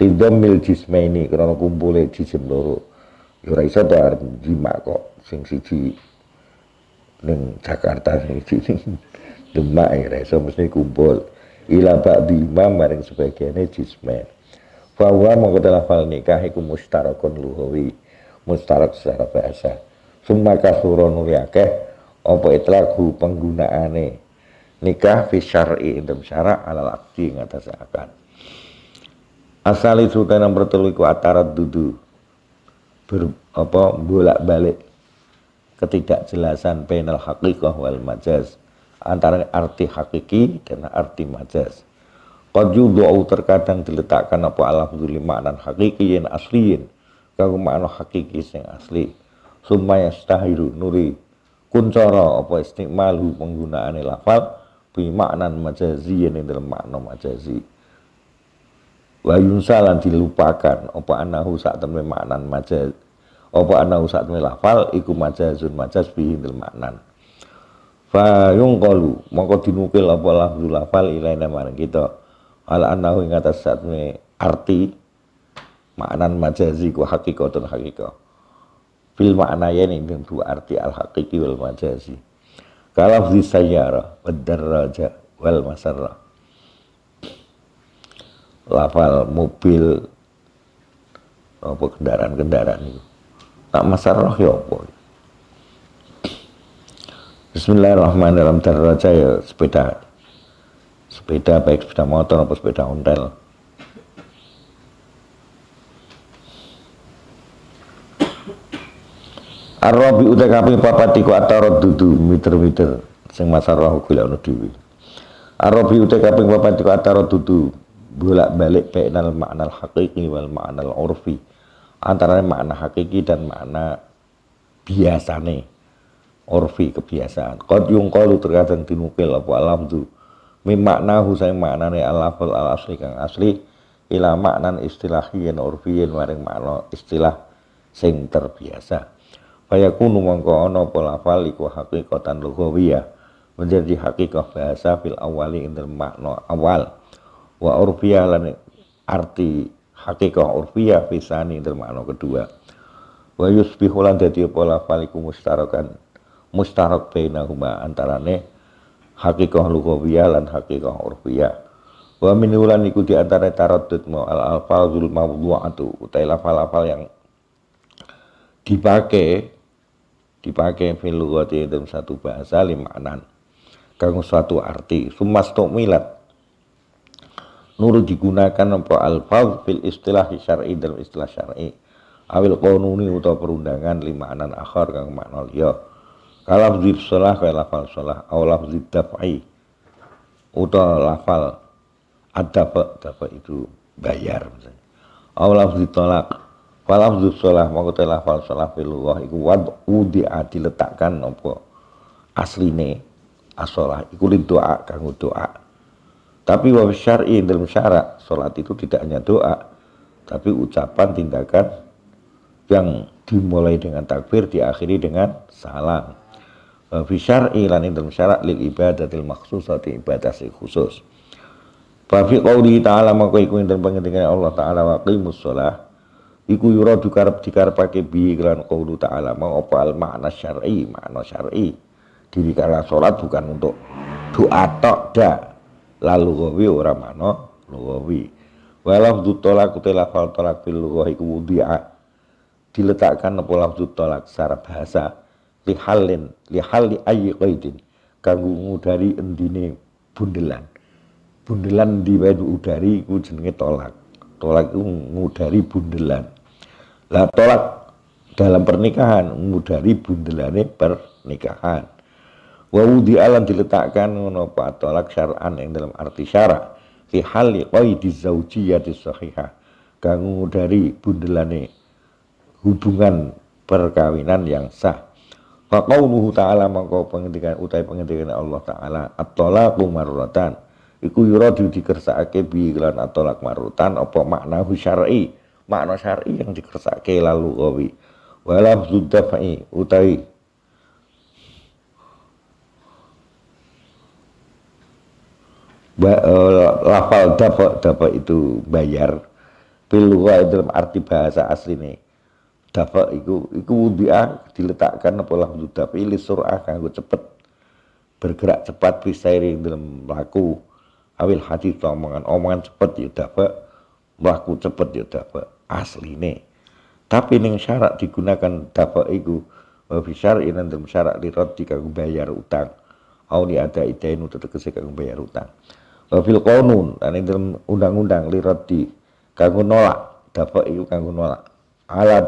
Speaker 1: Tidhammil jismaini karena kumpule jisim loro. Ya ora iso ta jima kok sing siji ning Jakarta sing siji Demak ya ora iso mesti kumpul. Ila ba'di imam maring sebagiane jismen. Fa wa mongko lafal nikah iku mustarakun luhawi. Mustarak secara bahasa. Summa kasura nuli akeh apa itlaqu penggunaane nikah fi syar'i dalam syara' alal aqdi ngatas akad. Asal itu nomor 3 iku atarat dudu bolak-balik ketidakjelasan bainal haqiqah wal majaz, antara arti hakiki dan arti majaz. Qad yudha'u terkadang diletakkan apa al-lafzu li ma'nan haqiqiyin asliyin kanggo makna hakiki sing asli. Summa yastahiru nuri kuncara apa istimalu penggunaane lafal bi maknan majaziyin ing dalam makna majazi. Wa yunsalan dilupakan apa anahu sak temne maknan majaz, apa anahu sak temne lafal iku majazun majaz bi ing dalam maknan. Fa yungqalu mongko dinukil apa lafzul lafal ilaina marang kita ala anahu ing atas sak temne arti maknan majazi ku hakikatun hakikah fil maknayaini ing dua arti al haqiqi wal majazi. Kalafzi sayyara wad daraja wal masarra, lafal mobil apa kendaraan-kendaraan itu. Tak masarrah ya apa? Bismillahirrahmanirrahim. Daraja ya sepeda. Sepeda baik sepeda motor atau sepeda ontel. Arabi uta kaping papat iku atarad dudu miter-miter sing masarrah kula ono dhewe. Arabi uta kaping papat iku atarad dudu bolak-balik bainal makna haqiqi wal makna urfi, antara makna hakiki dan makna biasane urfi kebiasaan. Qad yungqalu terkadang dinukil apa alamdu mim maknahu sang maknane al-lafal al-asli kang asli ila maknan istilahiyin urfiyin maring makna istilah sing terbiasa. Fayakunu mongko ana apa lafal iku haqiqatan lughawiyah, menjadi hakikah bahasa fil awali ing makna awal. Wa urfiyah lan arti hakikah urfiyah pisani ing makna kedua. Wa yusbihu lan dadi apa lafal iku mustarak bainahuma antarane hakikah lughawiyah lan hakikah urfiyah. Wa min ulan iku di antara taraddud al alfazul mawdu'atu utai lafal-lafal yang dipakai fil lughati dalam satu bahasa limaknan kanggo suatu arti sumastumilat nuru digunakan apa alfaz fil istilah syar'i dalam istilah syar'i awil qanuni utawa perundangan limaknan akhar kanggo makna liya kalaf dzif shalah kaya lafal shalah aw lafzid daf'i utawa lafal dafa itu bayar misalnya aw lafzid talaq falafzus shalah mongko te lafal shalah fil lughah iku wadi'a diletakkan apa asline as-shalah iku doa kanggo doa. Tapi wa syar'i dalam syarak salat itu tidak hanya doa tapi ucapan tindakan yang dimulai dengan takbir diakhiri dengan salam. Wa fi syar'i lan dalam syarak lil ibadatil makhsusati ibadah khusus. Fa fi qouli ta'ala mongko iku ing pengendikane Allah taala wa qimus shalah iku yuradu karep dikarepake bi lan qaulu ta'ala mau apa al makna syar'i, makna syar'i diri kala salat bukan untuk doa tok dak lalu gawi ora makna lughawi walau tolak utila fal tolak bil lughawi iku wudi'a diletakkan apa lafzu tolak secara bahasa li halli ayyi qaidin kanggo ngudari endine bundelan di wae udari iku jenenge tolak iku ngudari bundelan. Lah tolak dalam pernikahan ngudari bundelane pernikahan. Wa wudi'alan diletakkan ngono apa tolak syar'an yang dalam arti syarak fi hali qaidiz zaujiyyati shahihah kang ngudari bundelane hubungan perkawinan yang sah. Fa qauluhu ta'ala mangko pengendikan Allah taala at-talaqu marratan iku yuradu dikersakake bi lan at-talaq marratan apa makna syar'i, makna syar'i yang dikersakake lalu gawi wala dzuddafi utai lafal dafa itu bayar pilugha dalam arti bahasa asline dafa iku dia diletakkan apa lafal dafa li sur'ah kanggo cepet bergerak cepat bisairi dalam laku awil hadis omongan cepet ya dafa mlaku cepet ya dafa asline. Tapi ning syarat digunakan dafa iku wa fi syar'in dalam syarat li raddi kanggo bayar utang au li ada idain tegese kanggo bayar utang. Wa fil qanun lan dalam undang-undang li raddi kanggo nolak dafa iku kanggo nolak ala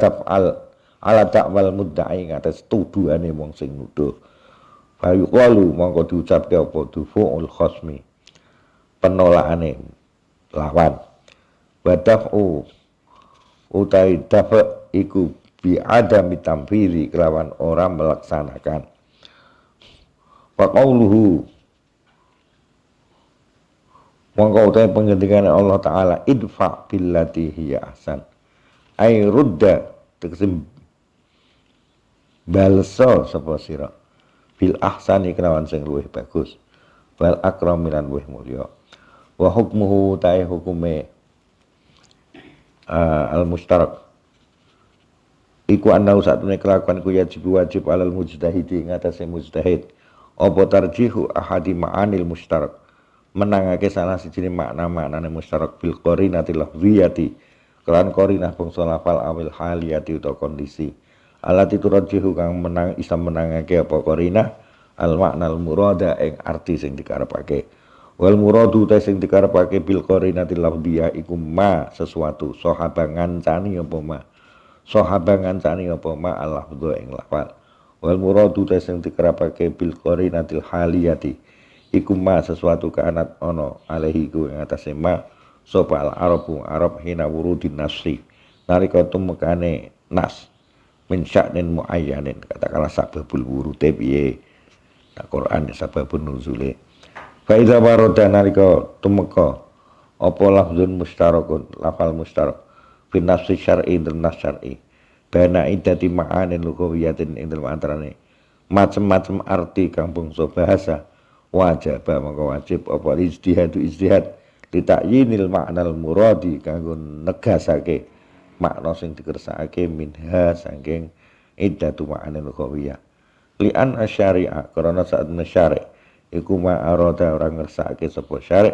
Speaker 1: ala ta'wal mudda'i ngatas tuduhane wong sing nuduh. Fa yuqalu mongko diucapke apa dufuul khosmi penolakane lawan. Wa daf'u utai dafa iku bi adami tamfiri kelawan orang melaksanakan. Wa qauluhu mongko utai pengendikane Allah taala idfa billati hiya ahsan ay rudda tegese balso sapa sira bil ahsani kelawan sing luwih bagus wal akram lan luwih mulya wa hukmuhu ta'i hukume al mustarak iku ana satune kelakuan ku wajib alal mujtahidi ngatasé mujtahid apa tarjihu ahadi ma'anil mustarak menangake salah siji makna-maknane mustarak bil qarinati lafziyati kelan qarinah bangsa lafal awil haliyati utawa kondisi alati turjihu kang menang isa menangake apa qarinah al makna al murada ing arti sing dikarepake wal muradu ta sing dikarepake bil qarinati lafziyah iku ma sesuatu sahaba ngancani apa ma sahaba ngancani apa ma al lafdhu ing lafal wal muradu ta sing dikarepake bil qarinatil haliyati iku ma sesuatu kanat ono alaihi ku ing atase ma sapa al arabu arab hina wurudin nasri nalika tumekane nas min sya'nin muayyanin katakanlah sababul wurute piye nah Quran sababun nuzule fa iza warada nalika tumeka apa lafzun mustarakun lafal mustarak bin nafsi syar'i dan nas syar'i bana idati ma'anin lugawiyatin ing dalem antarane macem-macem arti kang bangsa bahasa wajib maka wajib apa ijtihad litakyinil maknal muradi kanggo negasake makna sing dikersakake minha saking iddatu ma'anil lughawiyah li'an asyari'a karena saat syari' iku ma arada orang ngersakake sapa syari'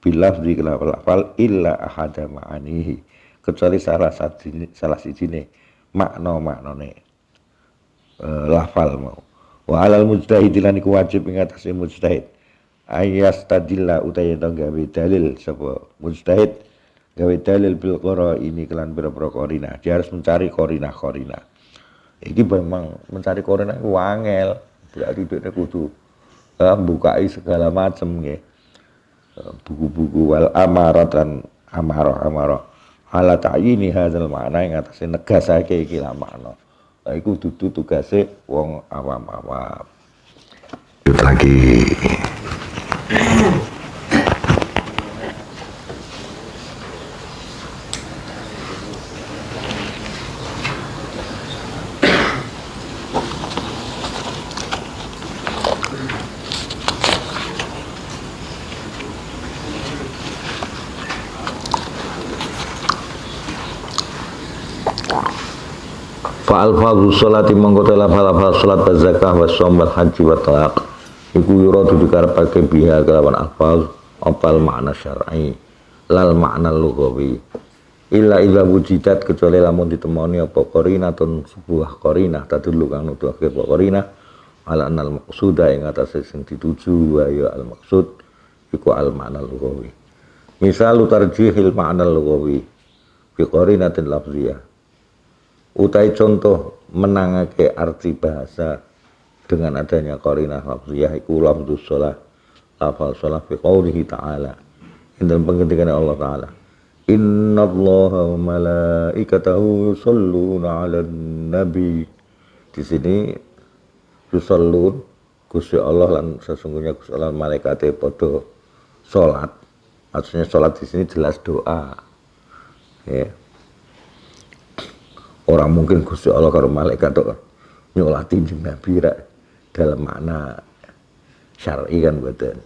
Speaker 1: bilafzi lafal illa ahada ma'anihi kecuali salah sijine makna-maknane lafal mau wa alal mujtahid lan iku wajib ing atase mujtahid ayastadilla utaya gawe dalil sapa mujtahid gawe dalil bil qara ini kelan pira-pira qarina dia harus mencari qarina iki memang mencari qarina iku angel berarti dhekne kudu bukai segala macam nggih buku-buku wal amarat dan amarah ala ta'yini hadzal makna ing atase negasake iki lah makna iku dudu tugase wong awam-awam. Lagi fa alfadhu sholati mongko lafal salat wa zakah wa shaum wal haji wa talaq iku yuradu dikarepake biha kelawan alfaz opal makna syar'i lal makna lughawi illa idza wujidat kecuali lamun ditemoni apa qarinatun sebuah qarinah tadullu kang nuduhake apa qarinah ala anal maqsuda ing atase sing dituju wa ya al maqsud iku al makna lughawi misal tarjihil makna lughawi bi qarinatin lafziyah utai contoh menangake arti bahasa dengan adanya qarinah lafziyah iku lafzus shalah lafal shalah fi qoulihi ta'ala dalam pengendikan Allah taala innallaha wa malaikatahu yusholluna 'alan nabi di sini yushollun Gusti Allah lan sesungguhnya Gusti Allah malaikate padha salat maksudnya salat di sini jelas doa ya. Orang mungkin Gusti Allah karo malaikat tok nyolati Nabi dalam makna syar'i kan boten.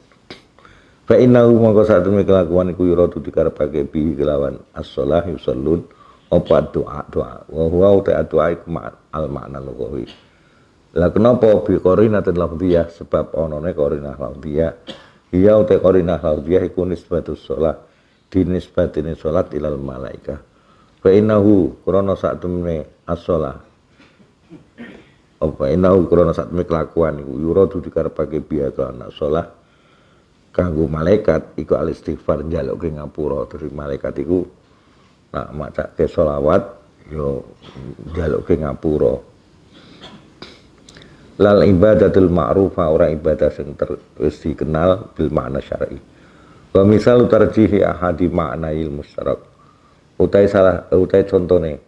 Speaker 1: Fa innahu mongko satune kelakuan iku yuradu dikarepake bi kelawan as-shalah yusallun apa doa wa huwa doa iku al makna lughawi. Lah kenapa bi qarinatin lafziyah sebab onone qarinah lafziyah iya uta qarinah lafziyah iku nisbatus shalah dinisbatine salat ilal malaikah. Fa innahu krana satemene as-shalah apa innahu krana satemene kelakuan iku yuradu dikarepake biya kana shalah kanggo malaikat iku al istighfar njaluke ngapura dari malaikat iku nak macake selawat yo njaluk ke ngapura. Lal ibadatul ma'rufa ora ibadah sing wis dikenal bil makna syar'i. Wa misal tarjihi ahadi maknail musyarak. Utai contone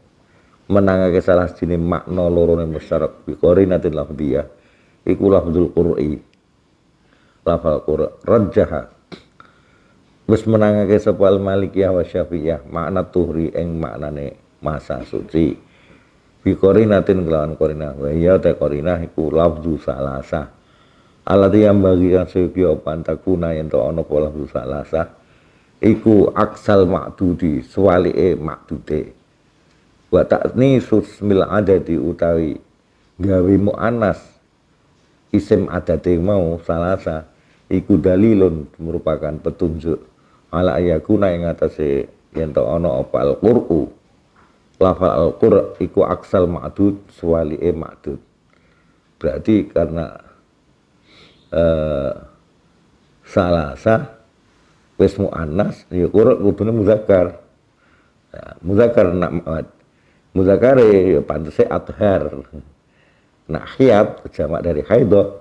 Speaker 1: menangake salah siji makna lorone musyarak bi qarinatil lafdhiyah iku lafdzul qur'i. Lafal qur' rajjaha wis menangake sapa al malikiyah wa syafi'iyah makna tuhri ing maknane masa suci. Bi qarinatin kelawan qarinah wa ya ta qarinah iku lafdzu salasa alati yang bagikan sebio pantakuna yen to ana apa lafdzu salasa iku aksal ma'dudi swalike ma'dude wa ta'ni susmil adadi utawi gawe muannas isim adate mau salasa iku dalilun merupakan petunjuk ala ayakuna ing atase yen to ana apa al-qur'u lafal al-qur' iku aksal ma'dud swali'e ma'dud. Berarti karena salasa wis muannas ya qur' kudune muzakkar. Nah, muzakkar muzakkare ya pantese athar. Nah, khiyat jamak dari haidha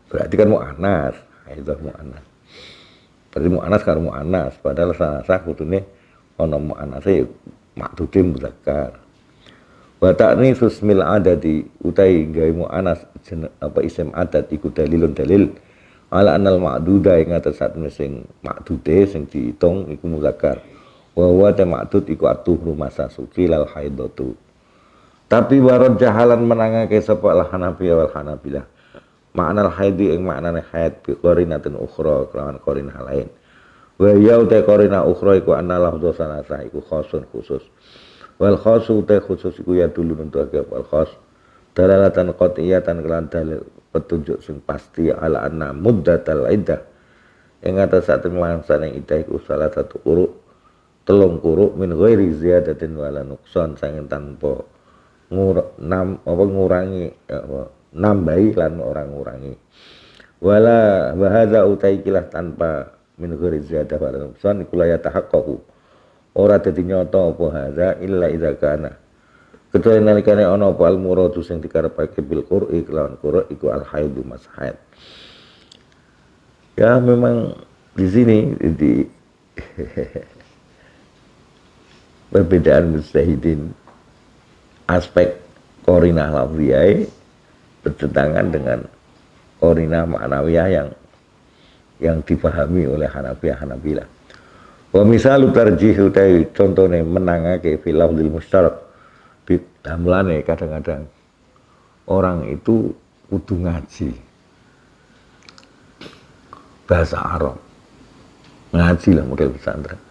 Speaker 1: berarti kan muannas, haidha muannas. Berarti muannas karo muannas padahal salasa kudune ana muannase makdude muzakkar. Wa ta'ni susmil adadi utai gawe muannas apa isim adat iku dalilun dalil ala anal ma'duda ing atas satune sing makdude sing diitung iku muzakkar. Wa huwa ta ma'dud iku atuhru masa suci lal haidatu. Tapi warad jahalan menangake sapa al Hanafiyah wal Hanabilah. Makna al haidi ing maknane haid bi qarinatin ukhra kelawan qarinah lain. Wa ya uta qarina ukhra iku anna lafdhu salasa iku khasun khusus. Wal khasu uta khusus iku ya dulu untuk agak wal khas. Dalalatan qat'iyatan kelan dalil petunjuk sing pasti ala anna muddatal iddah. Ing atas satu mangsane iddah iku salah satu quru telung quru min ghairi ziyadatin wala nuqsan sangen tanpa ngurangi nambahi lan orang ngurangi. Wala bahadza utai kilah tanpa min ghairi ziyadah wa nuqsan iku la yatahaqqaqu ora dadi nyata apa hadza illa idza kana kecuali nalikane ana apa al muradu sing dikarepake bil qur'i kelawan qur' iku al haidu mas haid. Ya memang di sini di perbedaan mujtahidin aspek qarinah lafziyah bertentangan dengan qarinah ma'nawiyah yang dipahami oleh Hanafiyah Hanabilah. Wa misalu tarjih utai contone menangake fil lafdzil musyarak damlane kadang-kadang orang itu kudu ngaji bahasa Arab. Ngaji lah model pesantren.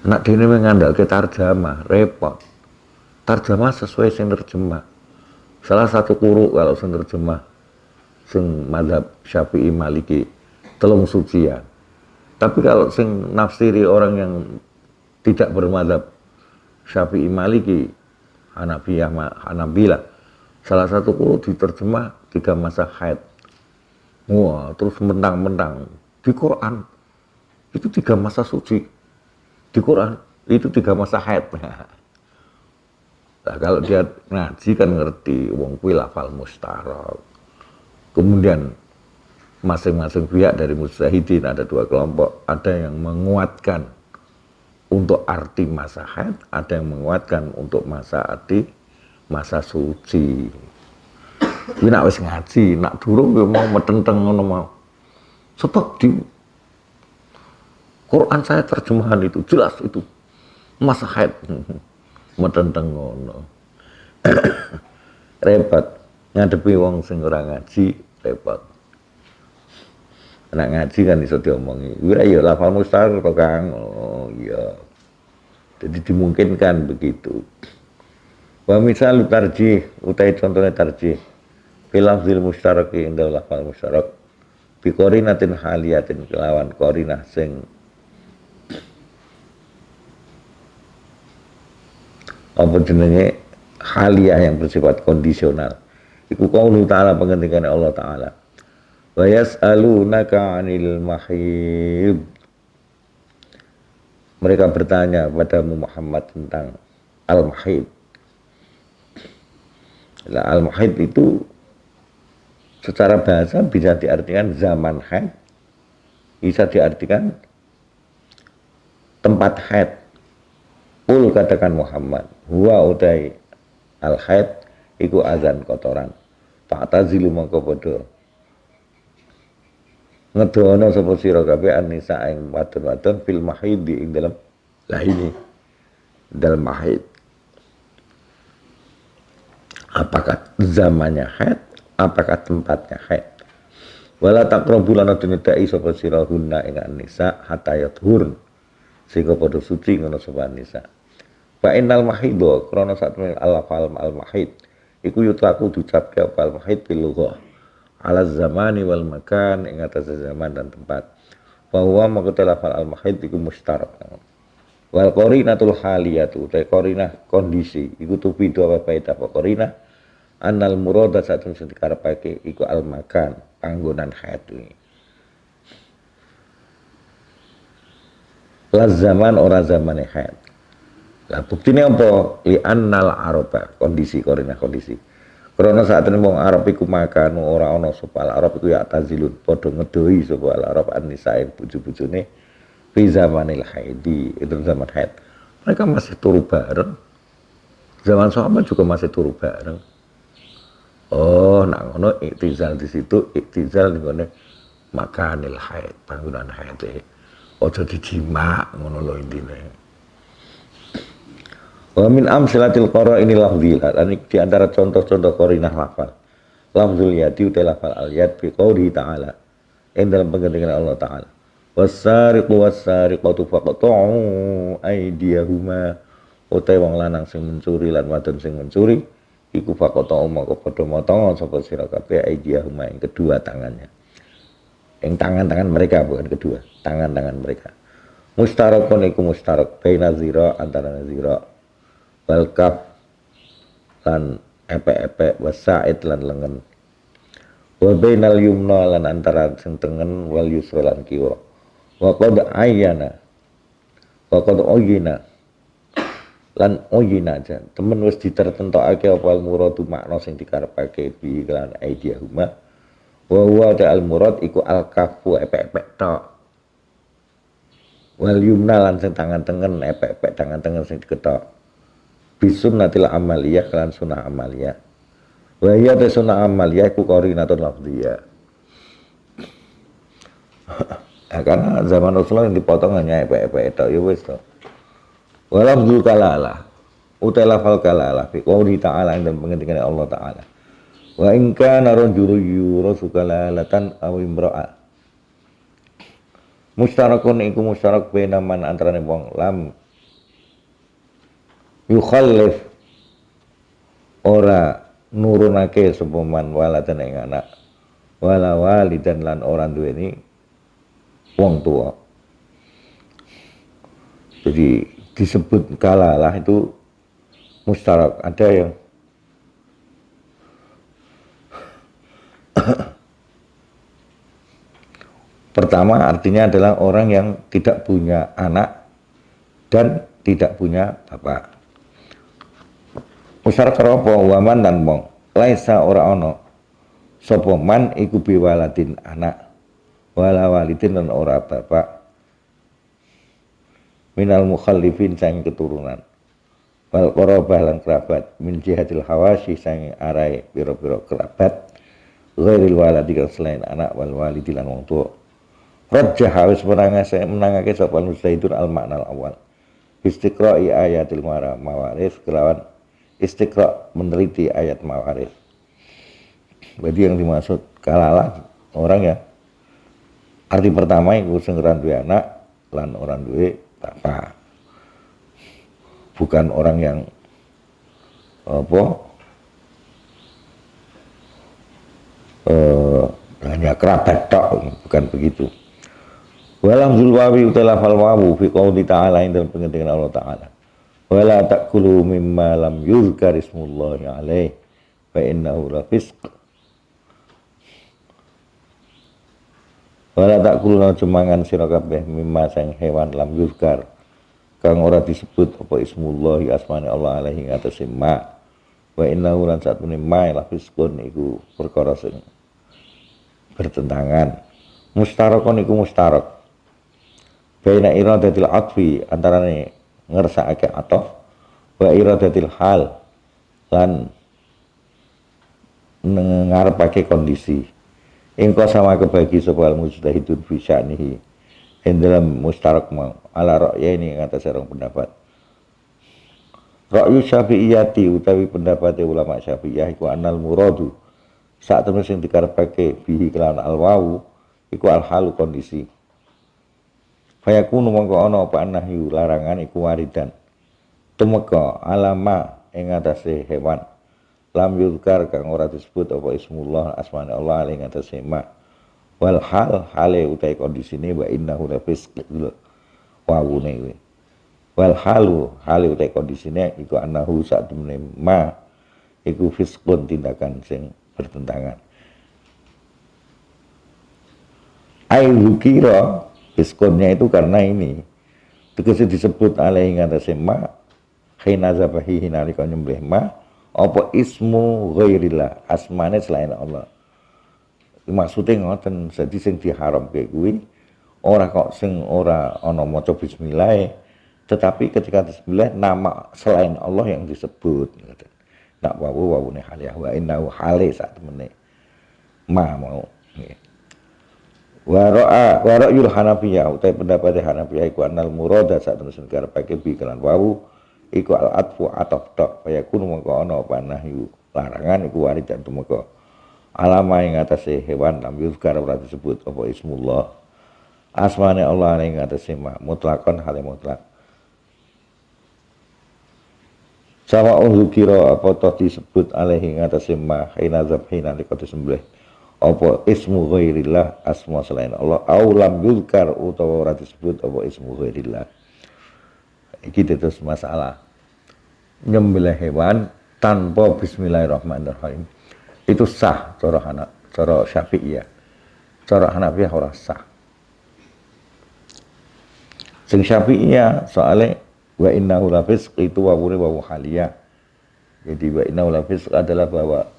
Speaker 1: Nak dene ngandalke tarjamah repot. Tarjamah sesuai sing terjemah. Salah satu quru kalau sing terjemah sing mazhab Syafi'i Maliki telung sucian. Tapi kalau sing nafsiri orang yang tidak bermadzhab Syafi'i Maliki, Hanafiyah Hanabilah, salah satu quru diterjemah 3 masa haid. Wah, terus mentang-mentang di Quran itu 3 masa suci. Di Quran itu 3 masa haid. Nah, kalau dia ngaji kan ngerti wong kuwi lafal mustarak. Kemudian masing-masing pihak dari mujtahidin ada 2 kelompok, ada yang menguatkan untuk arti masa haid, ada yang menguatkan untuk masa arti masa suci. Kuwi nek wis ngaji, nak durung yo mau metenteng ngono mau. Sebab di Quran saya terjemahan itu jelas itu masa haid. Metenteng ngono. Repot ngadepi wong sing ora ngaji, repot. Anak ngaji kan iso diomongi. Wira ya lafal mustar to Kang. Oh iya. Jadi dimungkinkan begitu. Wa misal tarjih utai contohnya tarjih. Fil lafzil mustaraki inda lafal mustarak. Bi qarinatin haliyatin kelawan qarinah sing apa jenenge haliyah yang bersifat kondisional. Iku qaulu ta'ala pengendikan Allah Ta'ala. Wa yas'alunaka 'anil mahid. Mereka bertanya padamu Muhammad tentang al-mahid. Nah, al-mahid itu secara bahasa bisa diartikan zaman haid, bisa diartikan tempat haid. Qul katakan Muhammad, huwa utai al-haid iku azan kotoran. Fa'tazilu mangko padha ngedono sapa sira kabeh an-nisa ing wadon-wadon fil mahid ing dalam ini dalam mahid. Apakah zamannya haid, apakah tempatnya haid. Wala taqrabu lan dunidai sapa sira hunna ing an-nisa hatta yathur sehingga padha suci ngono sapa nisa. Fa innal mahidha krana satune al-fal al-mahid iku yutlaku diucapke apa al-mahid bil lughah ala zamani wal makan ing atas zaman dan tempat. Wa huwa maqtalafal al-mahid iku mustarak. Wal qarinatul haliyatu ta qarinah kondisi iku tufidu apa baita apa qarinah annal murada satun sing dikarepake iku al makan panggonan haid iki. La zaman ora zamane haid. Lah buktine apa? Li annal araba kondisi qarinah kondisi. Karena saat ini wong Arab iku makan ora ana sapa al Arab iku ya tazilun padha ngedohi sapa al Arab an-nisain bojo-bojone fi zamanil haidi itu zaman haid. Mereka masih turu bareng. Zaman sahabat juga masih turu bareng. Oh, nak ngono iktizal di situ, iktizal di ngene makanil haid, panggonan haid. Ojo dijima ngono lho intine. Wa min amsilatil qara'ini lafdhilah, di antara contoh-contoh qarinah lafal. Lafzul yadi uta lafal al yad fi qouli ta'ala. Ing dalam pengertian Allah Ta'ala. Was-sariqu was-sariqatu faqta'u aydiyahuma. Uta wong lanang sing mencuri lan wadon sing mencuri iku faqta'u mongko padha motong sapa sira kabeh aydiyahuma ing kedua tangannya. Ing tangan-tangan mereka bukan kedua, tangan-tangan mereka. Mustarakun iku mustarak baina zira antara zira wal kaf lan epek-epek wasa'id lan lengan wa bainal yumna lan antara sing tengen wal yusra lan kiwa wa qad ayyana wa qad uyina lan uyina aja temen wis ditertentokake apa al muradu makna sing dikarepake bi lan aidiyahuma wa huwa al murad iku al kafu epek-epek tok wal yumna lan sing tangan tengen epek-epek tangan tengen sing diketok bisunnatil amaliyah kelan sunnah amaliyah wa hiya sunnah amaliyah iku qarinatun lafdhiyah. Ya, karena zaman Rasulullah yang dipotong hanya epek-epek itu ya wis to. Wa lafdzul kalalah uta lafal kalalah fi qouli ta'ala ing pengertian Allah Ta'ala. Wa in kana rajulun yurasu kalalatan aw imra'a. Mustarakun iku mustarak baina man antarane wong lam yukhallif ora nurunake sapa man waladan ing anak wala walidan lan ora duweni wong tua. Jadi disebut kalalah itu mustarak. Ada yang pertama artinya adalah orang yang tidak punya anak dan tidak punya bapak. Musyarak apa waman dan mong laisa ora ono sapa man iku biwaladin anak wala walidin lan ora bapak minal mukhallifin sang keturunan wal qarabah lan kerabat min jihatil hawasi sang arai pira-pira kerabat ghairil waladi selain anak wal walidi lan wong tuwa rajah harus menangake sapa nusaidun al maknal awal istiqra'i ayatil mawaris kelawan istiqra meneliti ayat mawaris. Jadi yang dimaksud kalalah orang ya arti pertama itu sing ora duwe anak lan orang duwe bapak. Bukan orang yang hanya kerabat tok, bukan begitu. Walam zulwawi utala fal wawu fi qouli ta'ala ing dalam pengertian Allah Ta'ala. Wala ta'kulu mimma lam yuzkar ismullahi alaih fa innahu lafisq. Wala ta'kulu cumangan sira kabeh mimma sang hewan lam yuzkar kang ora disebut apa ismullahi asmane Allah alaihi ngatasi ma wa innahu lan satune ma la fiskun iku perkara sing bertentangan. Mustarakon iku mustarak baina iradatil atfi antarane ngersakake atof wa iradatil hal lan ngarepake kondisi. Engko sama kebagi sapa al mujtahidun fi sya'nihi ing dalam mustarak mau ala ra'ya ini ngatas sareng pendapat. Ra'yu Syafi'iyati utawi pendapate ulama Syafi'iyah iku anal muradu saat temen sing dikarepake bihi kelawan al wawu iku al halu kondisi. Fayakunu mongko ana apa nahyu larangan iku waridan tumeka alama ing atase hewan lam yuzkar kang ora disebut apa ismullah asmane Allah ing atase ma wal hal hale utai kondisine wa innahu la fisq wawune kuwi wal halu hale utai kondisine iku annahu sak temene ma iku fisqun tindakan sing bertentangan ai zikira fisqunnya itu karena ini tegese disebut alaihi ngatasi ma khina zabahi nalika nyembelih ma apa ismu ghairillah asmane selain Allah maksudnya ngoten jadi sing diharamke kuwi ora kok sing ora ana maca bismillah tetapi ketika bismillah nama selain Allah yang disebut ngoten nak wawune haliyah wa innahu hale sak temene ma mau nggih wa ra'yul hanafiyah utai pendapat hanafiyah iku anal murada sak terus karepake bi kelan wawu iku al atfu ataf tok kaya kuno mengko ana apa nahyu larangan iku warid dan tumeka alama ing atase hewan lam yuzkar ora disebut apa ismullah asmane Allah ing atase mutlakon hale mutlak sama uzukira apa to disebut alaihi ing atase ma hina zabhina liko disembelih apa ismu ghairillah asma selain Allah au lam yuzkar utawa ora disebut apa ismu ghairillah iki terus masalah nyembelih hewan tanpa bismillahirrahmanirrahim itu sah cara Syafi'iyah cara Hanafiyah ora sah sing Syafi'iyah soalnya wa innahu la fisq itu wawune wawu haliyah jadi wa innahu la fisq adalah bahwa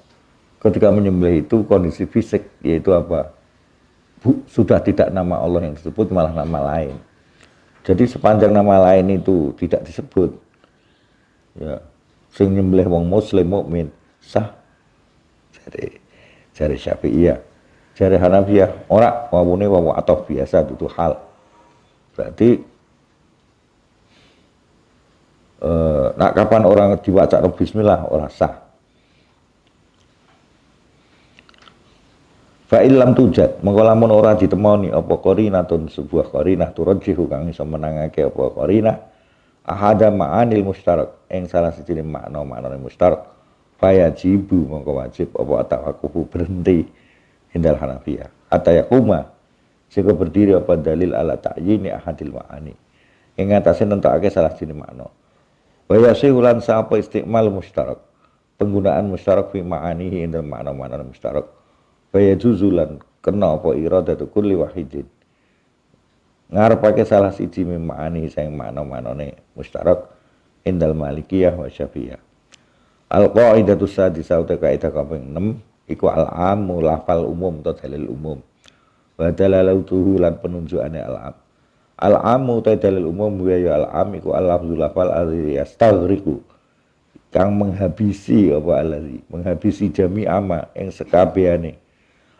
Speaker 1: ketika menyembelih itu kondisi fisik yaitu apa sudah tidak nama Allah yang disebut malah nama lain jadi sepanjang nama lain itu tidak disebut ya sing nyembelih wong muslim mukmin sah jari Syafi'iyah jari Hanafiyah ora wawune wawu atau biasa itu hal berarti nak kapan orang diwaca bismillah ora sah fa illam tujad mengko lamun ora ditemoni apa qarinatun sebuah qarinah turajjihu kang iso menangake apa qarinah ahada ma'anil mustarak ing salah siji makna-maknane mustarak fayajibu mongko wajib apa tawakufu berhenti indal Hanafiyah atayakuma sehingga berdiri apa dalil ala ta'yini ahadil ma'ani ing atase nentokake salah siji makna wa yasihulan sapa istiqmal mustarak penggunaan mustarak fi ma'anihi indal makna-makna mustarak fayajuzulan kena apa iradatu kulli wahidin ngarepake salah siji ma'ani sing makna-maknane mustarak indal Malikiyah wa Syafi'iyah. Al-qaidatu sadisah uta kaidah kaping 6 iku al-amu lafal umum atau dalil umum. Wa dalalatuhu lan penunjukane al-am. Al-amu uta dalil umum ya al-am iku al-lafzul lafal alladzi yastaghriqu kang menghabisi apa alladzi menghabisi jami ama ing sekabehane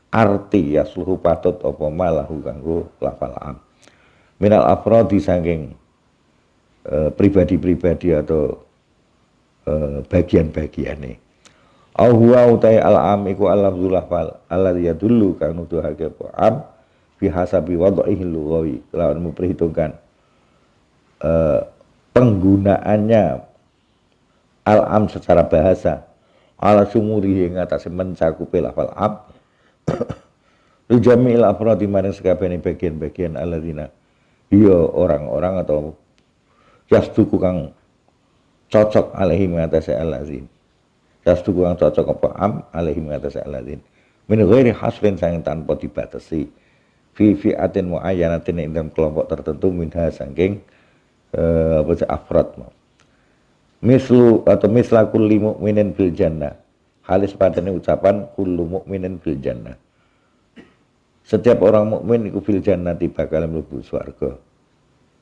Speaker 1: arti yasluhu patut apa malahu kanggo lafal am. Minal afrodi saking pribadi-pribadi atau bagian-bagiane. Au huwa utai al-am iku al-lafzul lafal alladzi yadullu kang nuduhake apa am fi hasabi wadhihi lughawi lawan memperhitungkan penggunaannya al-am secara bahasa ala sumurihi ing atase mencakupi lafal am lijamil afrodi maring sakabehane bagian-bagian alladzina iya orang-orang atau yasduku kang cocok alaihi mengatasi al-lazim yasduku kang cocok apa am alaihi mengatasi al-lazim min ghairi hasrin sang tanpa dibatasi fi fi'atin muayyanatin ing dalam kelompok tertentu minha saking apa afrad mislu atau misla kulli mu'minin fil jannah, halis padane ucapan kullu mu'minin fil jannah, setiap orang mukmin iku fil jannati bakal mlebu swarga.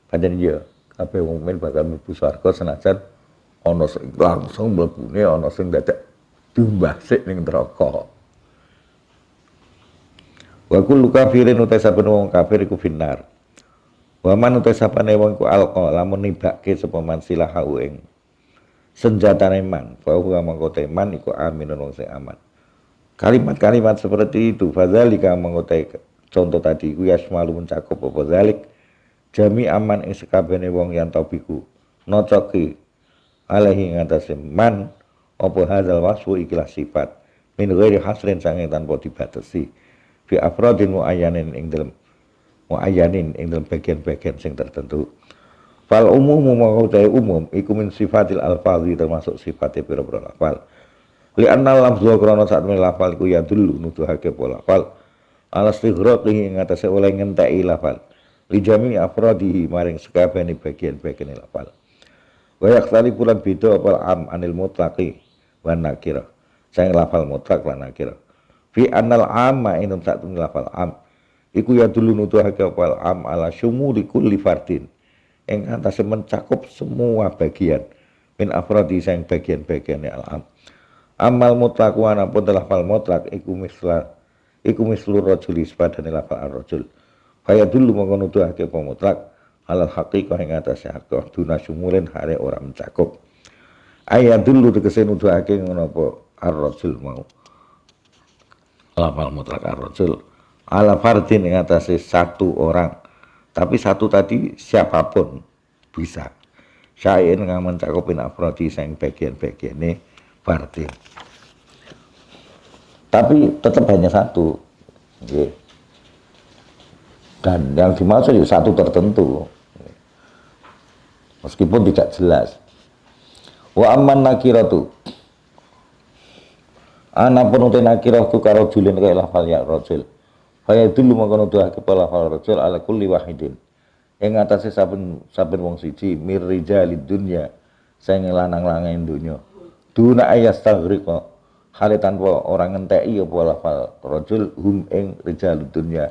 Speaker 1: Pancen iya kabeh wong mukmin bakal mlebu swarga senajan ana sing langsung mlebune, ana sing dadak diumbah sik ning neraka. Wa kullu kafirin uta saben wong kafir iku finnar. Wa man uta sapane wong iku alqa lamun nibake sapa man silahu ing senjatane man, fa huwa mangko teman iku aminun wong sing aman. Kalimat-kalimat seperti itu fadzalika mangkote contoh tadi ku yasmalu mencakup apa zalik jami aman ing sekabehane wong yang tabiku nocoki alaihi ngatasi man apa hadzal wasfu ikilah sifat min ghairi hasrin sange tanpa dibatasi fi afradin muayyanin ing dalem bagian-bagian sing tertentu. Fal umumu mangkote umum iku min sifatil alfazi termasuk sifatnya pira-pira lafal. Li anna lafzu krana sak temene lafal iku ya dulu nuduhake pola lafal ala istighraqi ing atase oleh ngenteki lafal li jami afradihi maring sakabehane bagian-bagiane lafal wa yakhtali pulan beda apa am anil mutlaqi wa nakira sing lafal mutlaq lan nakira fi annal amma ing sak temene lafal am iku ya dulu nuduhake apa am ala syumuli kulli fardin ing atase mencakup semua bagian min afradi sing bagian-bagiane al am. Amal mutlak wa anapun lafal mutlak iku mislu rajuli sepadane lafal ar-rajul. Kaya dulu mongko nuduhake apa mutlak alal haqiqah ing atase hakikah duna sumulin hare ora mencakup. Ayat dulu tegese nuduhake ngono apa ar-rajul mau. Lafal mutlak ar-rajul ala fardin ing atase satu orang. Tapi satu tadi siapapun bisa. Syai'in kang mencakupin afrodi sing bagian-bagiane fardin. Tapi tetap hanya satu, dan yang dimaksud itu satu tertentu, meskipun tidak jelas. Wa amman nakiratu, anapun utai nakirah tu karo julin kaya lafal ya rajul. Faya dulu mengkono nuduhake lafal rajul ala kulli wahidin. Ing atase saben wong siji mir rijalid dunya, sing lanang-lanang dunya. Duna ayastaghriqa hale tanpa orang ngenteki apa lafal rajul hum ing rijalud dunya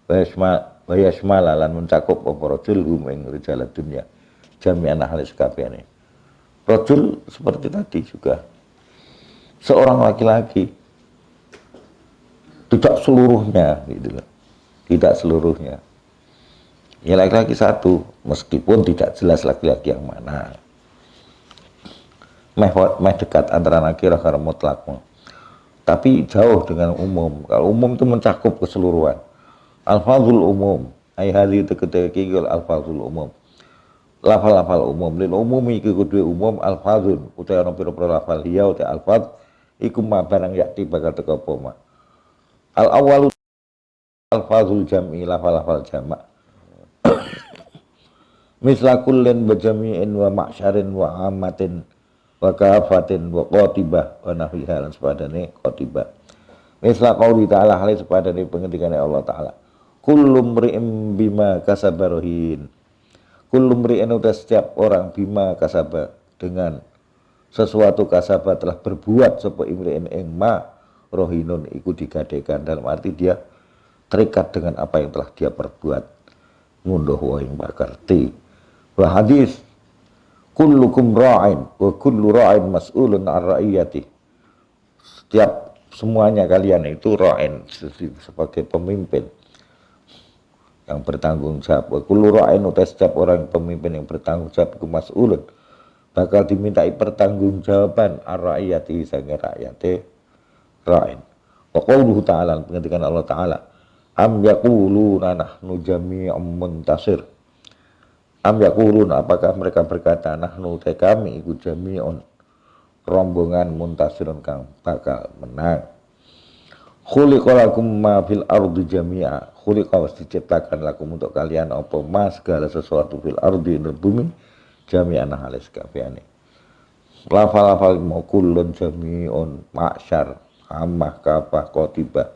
Speaker 1: wa yasmal lan mencakup apa rajul hum ing rijalud dunya jami'an hale sekabehane. Rajul seperti tadi juga seorang laki-laki, tidak seluruhnya gitu loh. Tidak seluruhnya. Ya laki-laki satu meskipun tidak jelas laki-laki yang mana. Meh dekat antara nakirah karo mutlak. Tapi jauh dengan umum. Kalau umum itu mencakup keseluruhan. Alfazul umum, ai hadhi tegese alfazul umum. Lafal-lafal umum, lil umumi iku kudu umum alfazun, utawa ana pira-pira lafal hiya utawa alfaz iku ma barang yakti bakal teka apa ma. Al awwalu alfazul jam'i, lafal-lafal jamak. Misla kullin bajami'in wa ma'syarin wa amatin wa kafatin wa qatibah wa nahwiha lan sepadane qatibah. Misla qauli ta'ala hale sepadane pengendikane Allah taala. Kullu mri'in bima kasaba rahin. Kullu mri'in uta setiap orang bima kasaba dengan sesuatu kasaba telah berbuat sapa imri'in ing ma rohinun iku digadekan, dalam arti dia terikat dengan apa yang telah dia perbuat. Ngunduh wa ing pakarti. Wa hadis kullukum ra'in wa kullu ra'in mas'ulun 'an ra'iyati. Setiap semuanya kalian itu ra'in sebagai pemimpin yang bertanggung jawab. Wa kullu ra'in uta setiap orang pemimpin yang bertanggung jawab iku mas'ulun bakal dimintai pertanggungjawaban 'an ra'iyati sange rakyate ra'in. Wa qauluhu ta'ala pengendikan Allah taala am yaquluna nahnu jami'un muntasir. Am yaqulun apakah mereka berkata nahnu te kami iku jami'un rombongan muntasirun kang bakal menang. Khuliqalakum ma fil ardi jami'a. Khuliqa was diciptakan lakum untuk kalian apa ma segala sesuatu fil ardi ing bumi jami'an halis kabehane. Lafal-lafal makulun jami'un ma'syar ammah kafah qatibah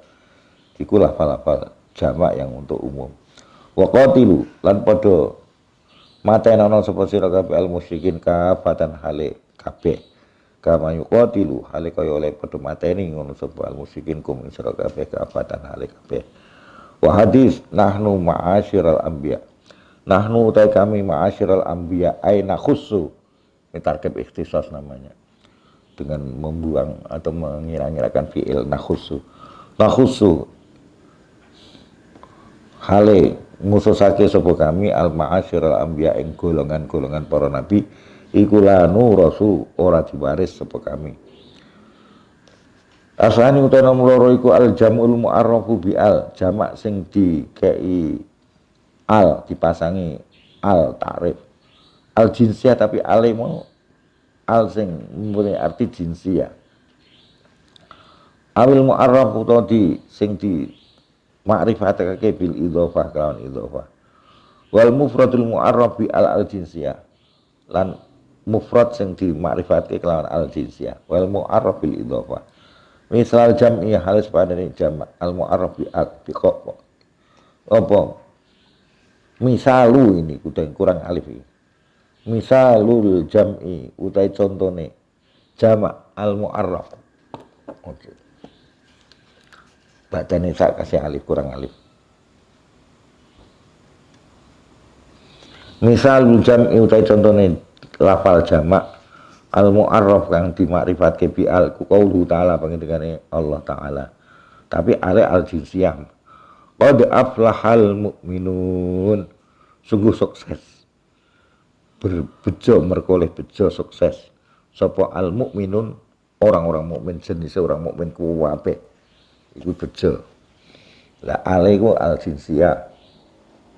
Speaker 1: iku lafal-lafal jamak yang untuk umum. Wa qatilu lan padha matenono sapa sira kabeh al musyrikin kafatan hale kabeh kama yuqatilu hale kaya oleh padha mateni ngono sapa al musyrikin kum ing sira kabeh kaabatan hale kabeh. Wa hadis nahnu ma'asyiral anbiya. Nahnu utai kami ma'asyiral anbiya aina khussu. Ini tarkib ikhtisas namanya. Dengan membuang atau mengira-ngirakan fi'il nakhussu. Nakhussu hale ngususake sapa kami al ma'asyiral anbiya ing golongan-golongan para nabi iku lanu rasul ora diwaris sapa kami. Asani utawa nomor loro iku al jam'ul mu'arrafu bi al jamak sing dikei al dipasangi al ta'rif al jinsiyah tapi ale mau al sing mempunyai arti jinsiyah awil mu'arraf utawa di sing di ma'rifatake bil idhofah kelawan idhofah wal mufradul mu'arraf bi al jinsiyah lan mufrad sing di ma'rifatake kelawan al jinsiyah wal mu'arraf bil idhofah. Misal jam'i halis pada ini jam' al mu'arraf bi kok apa misalu ini udah kurang alif ini. Misalul jam'i utai contone jama' al mu'arraf. Oke. Bacane sak kasih alif kurang alif. Misalul jam'i utai contone lafal jama' al mu'arraf kang dimakrifatke bi al qaulu ta'ala pangendikane Allah taala. Tapi ale al jinsiyah. Qad aflahal mu'minun. Sungguh sukses. Berbejo merkoleh bejo sukses. Sapa al mu'minun orang-orang mukmin jenis orang mukmin kuwabe. Iku bejo. Lah ale iku al jinsiyah.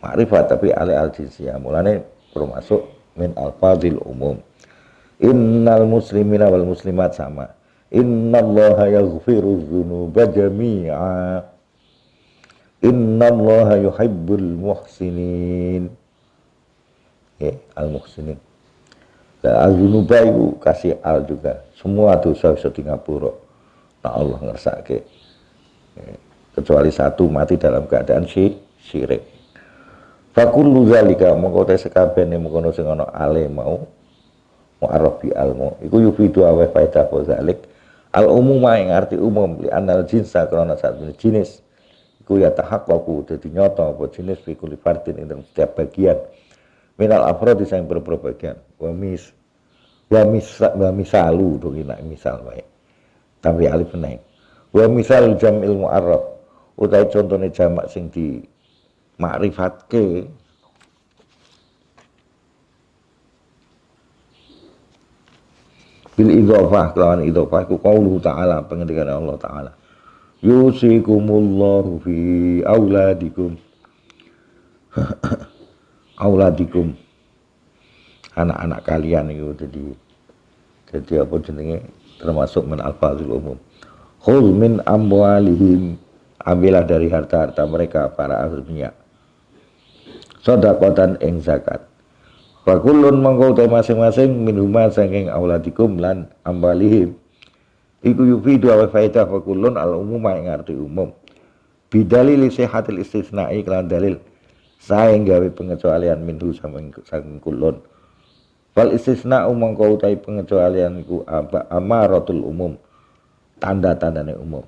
Speaker 1: Makrifat tapi ale al jinsiyah. Mulane termasuk min alfazil umum. Innal muslimina wal muslimat sama. Innallaha yaghfiru dzunuba jami'a. Innallaha yuhibbul muhsinin. Al muhsinin. Dan al dzunuba itu kasih al juga. Semua dosa bisa di ngapura. Nah Allah ngersake. Kecuali satu mati dalam keadaan syirik. Fakullu zalika mongko te sekabehane mengkono sing ana ale mau mu'arraf bi almu iku yufidu awe faedah zalik al umuma ing arti umum li anal jinsa karena satu jenis iku ya tahaqqaqu dadi nyata apa jenis fi kulli fardin ing setiap bagian minal afrad sing beberapa bagian wa misalu dong nak misal wae tapi alif naik wa misal jam'il mu'arraf utahe contone jamak sing di makrifatke bil idhofah kelawan idhofah ku qaulu ta'ala pengendikan Allah taala yusikumullahu fi auladikum auladikum anak-anak kalian itu jadi apa jenenge termasuk min alfazul umum khul min amwalihim ambillah dari harta-harta mereka para aghniya sedekatan ing zakat Fakulun mangkau masing-masing minhuma saking auladikum lan ambalihim iku yufidu wa faedah fakulun al umuma ing arti umum bidalil sihatil istisna'i kelan dalil saeng gawe pengecualian minhu saking kulun fal istisna'u mangkau pengecualian iku amaratul umum tanda-tandane umum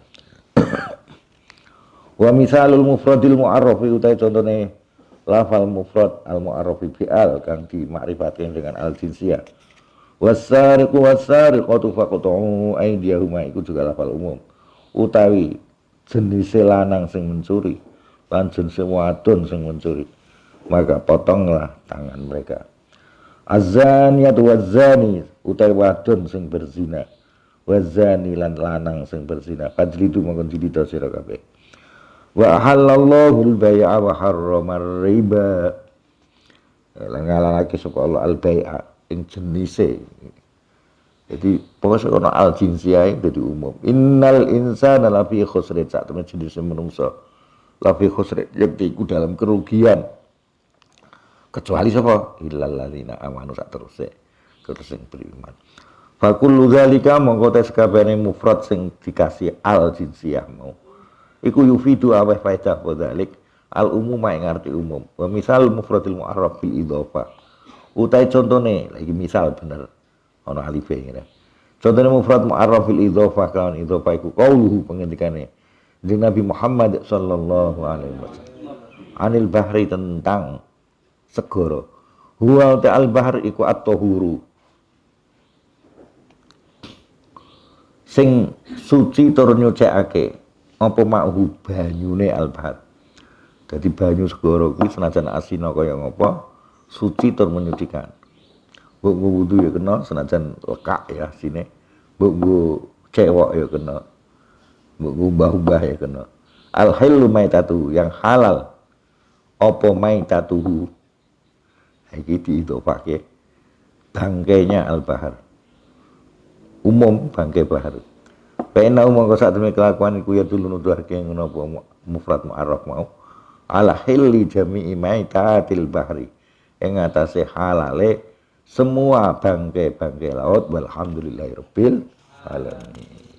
Speaker 1: wa misalul mufradil mu'arrafi utai contone lafal mufrad al mu'arrafi bi al kang dimakrifatkan dengan al jinsiyah wasariqu wasariqatu faqta'u aydiyahuma iku juga lafal umum utawi jenis lanang sing mencuri lan jenis wadon sing mencuri maka potonglah tangan mereka azaniyatu wazani utawi wadon sing berzina wazani lan lanang sing berzina fajlidu mongkon didita sira kabeh wa halallahu al-bai'a wa harramar riba lan ngalalake sapa Allah al-bai'a ing jenise jadi pokoknya ono al-jinsiyah dadi umum innal insana lafi khusrin sak temen jenis menungso lafi khusrin yakti iku dalam kerugian kecuali sapa illal ladzina amanu sak teruse sing beriman fa kullu zalika mongko tes kabehane mufrad sing dikasih al-jinsiyah mau iku yufidu aweh faedah dzalik al umuma ing arti umum wa misal mufradil mu'arraf bil idhofah utai contone lagi misal bener ana alife ngene. Contone mufrad mu'arraf fil idhofah kelawan idhofah iku qauluhu pengendikane Kanjeng Nabi Muhammad sallallahu alaihi wasallam. Anil bahri tentang segara. Huwa ta'al bahr iku at-tahuru. Sing suci tur nyucikake apa ma'hu banyune al-bahr. Dadi banyu segara kuwi senajan asina kaya ngapa suci tur menyucikan. Mbok wudu ya kena senajan lekak ya sine. Mbok cewek ya kena. Mbok ubah-ubah ya kena. Al-hillu maitatu yang halal apa maitatuhu. Iki diidhofake bangkainya al-bahar. Umum bangkai bahar. Pena mongko sak temene kelakuan iku ya dulu nuduhake ngono apa mufrad mu'arraf mau. Ala hilli jami'i maitatil bahri. Ing atase halale semua bangkai-bangkai laut walhamdulillahirabbil alamin.